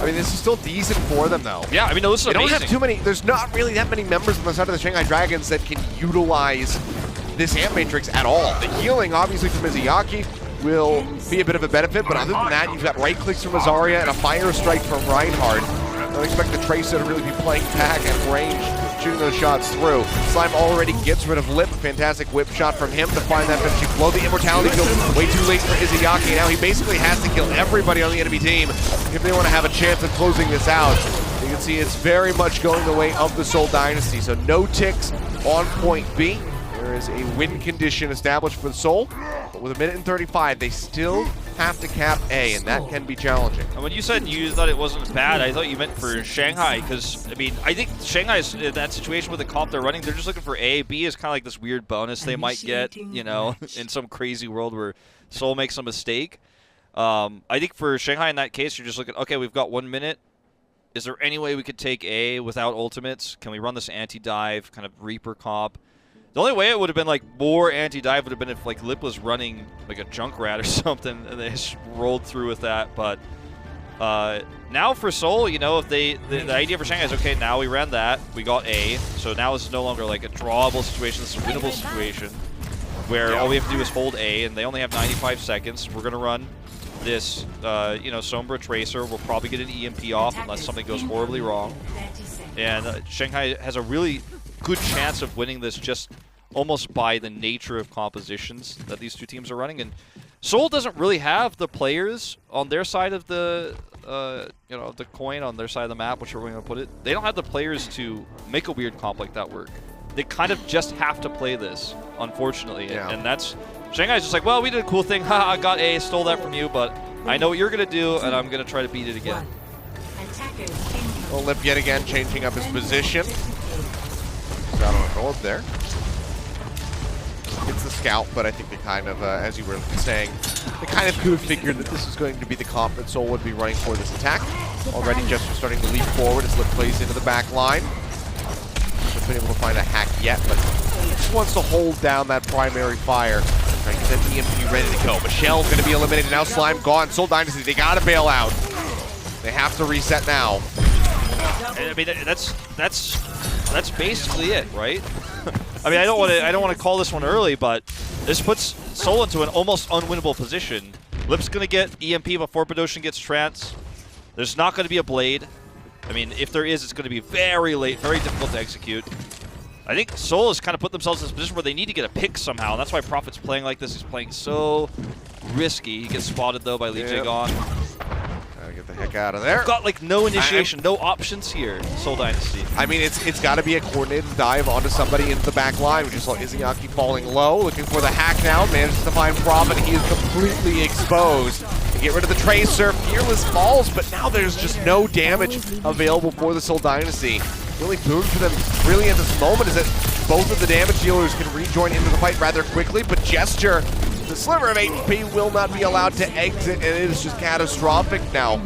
I mean, this is still decent for them, though. Yeah, I mean, no, this is amazing. They don't have too many. There's not really that many members on the side of the Shanghai Dragons that can utilize this Amp Matrix at all. The healing, obviously, from Izuyaki will be a bit of a benefit, but other than that, you've got right clicks from Azaria and a Fire Strike from Reinhardt. I don't expect the Tracer to really be playing back at range, shooting those shots through. Slime already gets rid of Lip. Fantastic whip shot from him to find that finishing blow. The Immortality kill way too late for Izuyaki. Now he basically has to kill everybody on the enemy team if they want to have a chance of closing this out. You can see it's very much going the way of the Seoul Dynasty. So no ticks on point B. There is a win condition established for the Seoul, but with 1 minute and 35, they still have to cap A, and that can be challenging. And when you said you thought it wasn't bad, I thought you meant for Shanghai, because, I mean, I think Shanghai's in that situation with the comp they're running, they're just looking for A. B is kind of like this weird bonus they might get, you know, in some crazy world where Seoul makes a mistake. I think for Shanghai in that case, you're just looking, okay, we've got 1 minute. Is there any way we could take A without ultimates? Can we run this anti-dive, kind of Reaper comp? The only way it would have been like more anti-dive would have been if like Lip was running like a Junkrat or something and they just rolled through with that. But now for Seoul, you know, if the idea for Shanghai is, okay, now we ran that, we got A, so now this is no longer like a drawable situation, this is a winnable situation where all we have to do is hold A, and they only have 95 seconds. We're gonna run this, you know, Sombra Tracer. We'll probably get an EMP off unless something goes horribly wrong. And Shanghai has a really good chance of winning this just almost by the nature of compositions that these two teams are running. And Seoul doesn't really have the players on their side of the, you know, the coin, on their side of the map, whichever way you want to put it. They don't have the players to make a weird comp like that work. They kind of just have to play this, unfortunately. Yeah. And that's, Shanghai's just like, well, we did a cool thing. Ha, I got A, stole that from you, but I know what you're going to do, and I'm going to try to beat it again. Well, Lip yet again changing up his position. Got on a north there. It's the scout, but I think they kind of, as you were saying, they kind of could have figured that this is going to be the comp that Seoul would be running for this attack. Already just starting to leap forward as Lip plays into the back line. Hasn't been able to find a hack yet, but just wants to hold down that primary fire. Trying to get that EMP ready to go. Michelle's going to be eliminated. Now Slime gone. Seoul Dynasty, they got to bail out. They have to reset now. I mean, that's basically it, right? I mean, I don't want to call this one early, but this puts Seoul into an almost unwinnable position. Lip's gonna get EMP before Bedosian gets trance. There's not gonna be a blade. I mean, if there is, it's gonna be very late, very difficult to execute. I think Seoul has kind of put themselves in this position where they need to get a pick somehow, and that's why Prophet's playing like this. He's playing so risky. He gets spotted though by Lee Jae gone. Get the heck out of there. We've got like no initiation, no options here, Seoul Dynasty. I mean, it's got to be a coordinated dive onto somebody into the back line. We just saw Izuyaki falling low, looking for the hack now, manages to find Prophet. He is completely exposed. They get rid of the Tracer, Fearless falls, but now there's just no damage available for the Seoul Dynasty. The only boon for them really at this moment is that both of the damage dealers can rejoin into the fight rather quickly, but Gesture the sliver of HP will not be allowed to exit, and it is just catastrophic now.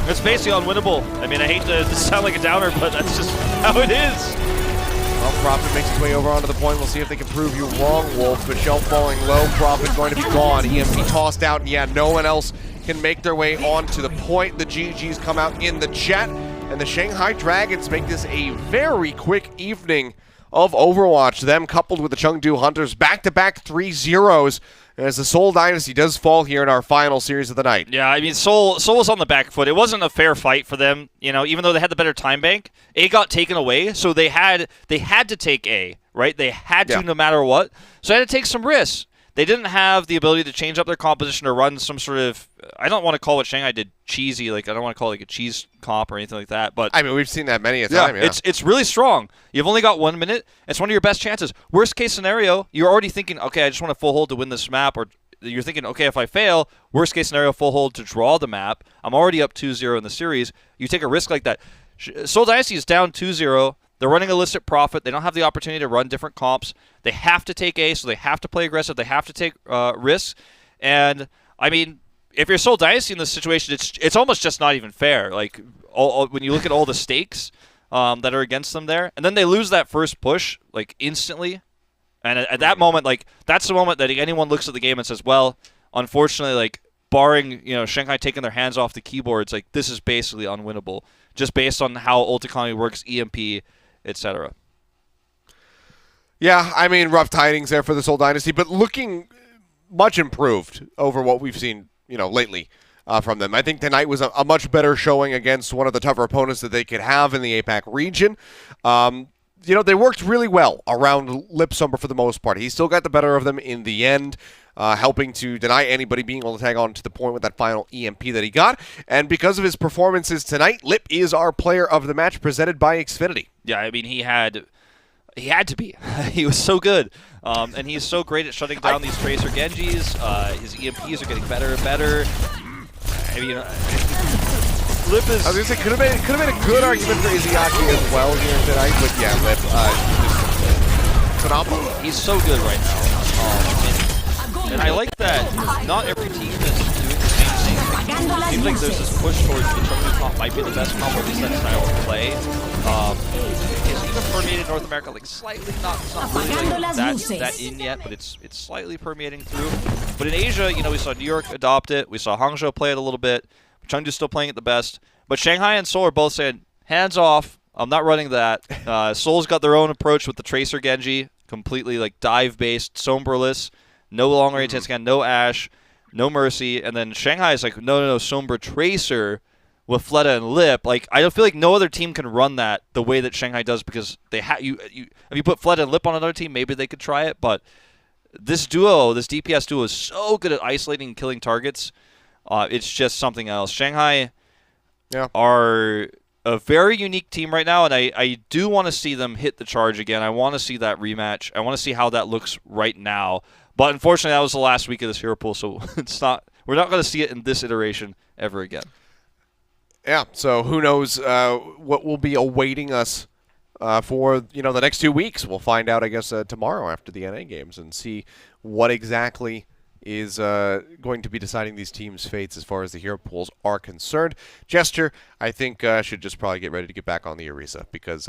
It's basically unwinnable. I mean, I hate to sound like a downer, but that's just how it is. Well, Prophet makes his way over onto the point. We'll see if they can prove you wrong, Wolf. Michelle falling low. Prophet going to be gone. EMP tossed out, and yeah, no one else can make their way onto the point. The GGs come out in the chat, and the Shanghai Dragons make this a very quick evening of Overwatch. Them coupled with the Chengdu Hunters, back-to-back 3-0s, as the Seoul Dynasty does fall here in our final series of the night. Yeah, I mean, Seoul was on the back foot. It wasn't a fair fight for them, you know, even though they had the better time bank. A got taken away, so they had to take A, right? They had to no matter what. So they had to take some risks. They didn't have the ability to change up their composition or run some sort of, I don't want to call what Shanghai did cheesy, like I don't want to call it like a cheese comp or anything like that. But I mean, we've seen that many a time. Yeah. It's really strong. You've only got 1 minute. It's one of your best chances. Worst case scenario, you're already thinking, okay, I just want a full hold to win this map, or you're thinking, okay, if I fail, worst case scenario, full hold to draw the map. I'm already up 2-0 in the series. You take a risk like that. Seoul Dynasty is down 2-0. They're running illicit profit. They don't have the opportunity to run different comps. They have to take A, so they have to play aggressive. They have to take risks. And, I mean, if you're Seoul Dynasty in this situation, it's almost just not even fair. Like, when you look at all the stakes that are against them there, and then they lose that first push, like, instantly. And at that moment, like, that's the moment that anyone looks at the game and says, well, unfortunately, like, barring, you know, Shanghai taking their hands off the keyboards, like, this is basically unwinnable, just based on how ult economy works, EMP, etc. Yeah, I mean, rough tidings there for the Seoul Dynasty, but looking much improved over what we've seen, you know, lately from them. I think tonight was a much better showing against one of the tougher opponents that they could have in the APAC region. You know, they worked really well around Lipsumber for the most part. He still got the better of them in the end, helping to deny anybody being able to tag on to the point with that final EMP that he got. And because of his performances tonight, Lip is our player of the match, presented by Xfinity. Yeah, I mean, he had to be. He was so good. And he's so great at shutting down these Tracer Genjis. His EMPs are getting better and better. I mean, Lip is... I was going to say, could have been a good argument for Izayaki as well here tonight, but yeah, Lip, just phenomenal. He's so good right now. And I like that not every team is doing the same thing. It seems like there's this push towards the Chengdu comp might be the best comp, or at least that style of play. It's even permeated North America, like slightly, not really like that in yet, but it's slightly permeating through. But in Asia, you know, we saw New York adopt it. We saw Hangzhou play it a little bit. Chengdu's still playing it the best. But Shanghai and Seoul are both saying, hands off, I'm not running that. Seoul's got their own approach with the Tracer Genji, completely like dive-based, Sombraless, no long-range hit scan, no Ash, no Mercy. And then Shanghai is like, no, Sombra Tracer with Fleta and Lip. Like, I don't feel like no other team can run that the way that Shanghai does, because they if you put Fleta and Lip on another team, maybe they could try it. But this duo, this DPS duo, is so good at isolating and killing targets. It's just something else. Shanghai are a very unique team right now, and I do want to see them hit the Charge again. I want to see that rematch. I want to see how that looks right now. But unfortunately, that was the last week of this hero pool, so we're not going to see it in this iteration ever again. Yeah, so who knows what will be awaiting us for the next 2 weeks. We'll find out, I guess, tomorrow after the NA games and see what exactly is going to be deciding these teams' fates as far as the hero pools are concerned. Gesture, I think, should just probably get ready to get back on the Orisa, because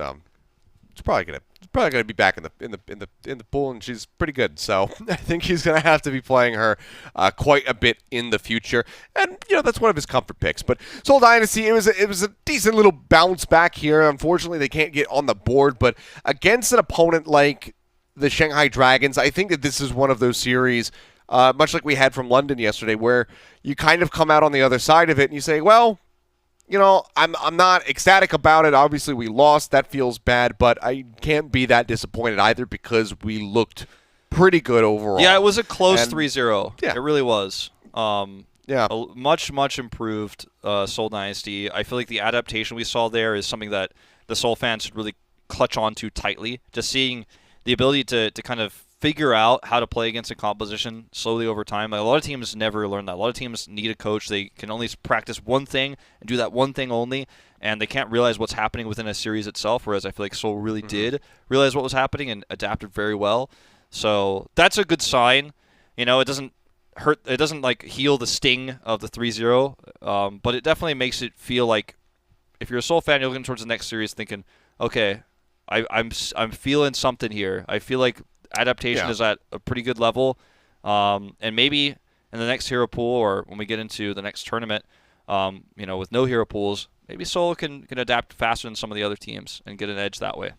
it's probably gonna be back in the pool, and she's pretty good. So I think he's gonna have to be playing her quite a bit in the future, and that's one of his comfort picks. But Seoul Dynasty, it was a decent little bounce back here. Unfortunately, they can't get on the board, but against an opponent like the Shanghai Dragons, I think that this is one of those series, much like we had from London yesterday, where you kind of come out on the other side of it and you say, well, I'm not ecstatic about it. Obviously, we lost. That feels bad, but I can't be that disappointed either, because we looked pretty good overall. Yeah, it was a close 3-0. Yeah. It really was. Yeah. A much improved Seoul Dynasty. I feel like the adaptation we saw there is something that the Seoul fans should really clutch onto tightly. Just seeing the ability to kind of figure out how to play against a composition slowly over time. Like, a lot of teams never learn that. A lot of teams need a coach. They can only practice one thing and do that one thing only, and they can't realize what's happening within a series itself, whereas I feel like Seoul really did realize what was happening and adapted very well. So that's a good sign. You know, it doesn't hurt. It doesn't like heal the sting of the 3-0, but it definitely makes it feel like if you're a Seoul fan, you're looking towards the next series, thinking, okay, I'm feeling something here. I feel like adaptation is at a pretty good level, and maybe in the next hero pool or when we get into the next tournament, you know, with no hero pools, maybe Seoul can adapt faster than some of the other teams and get an edge that way.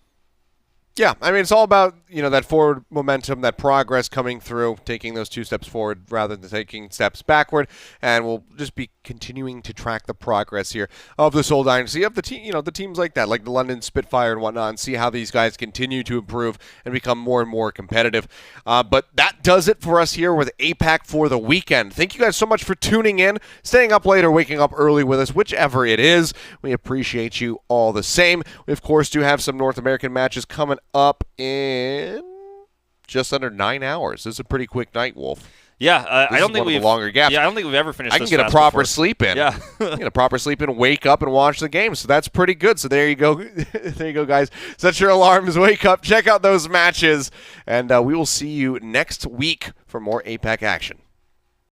Yeah, I mean, it's all about, you know, that forward momentum, that progress coming through, taking those 2 steps forward rather than taking steps backward, and we'll just be continuing to track the progress here of the Seoul Dynasty, of the team, you know, the teams like that, like the London Spitfire and whatnot, and see how these guys continue to improve and become more and more competitive. But that does it for us here with APAC for the weekend. Thank you guys so much for tuning in, staying up late or waking up early with us, whichever it is. We appreciate you all the same. We, of course, do have some North American matches coming up in just under 9 hours. This is a pretty quick night, Wolf. Yeah, I don't think we've longer gaps. Yeah, I don't think we've ever finished. I can get a proper sleep in. Yeah, get a proper sleep in, wake up, and watch the game. So that's pretty good. So there you go, there you go, guys. Set your alarms, wake up, check out those matches, and we will see you next week for more APAC action.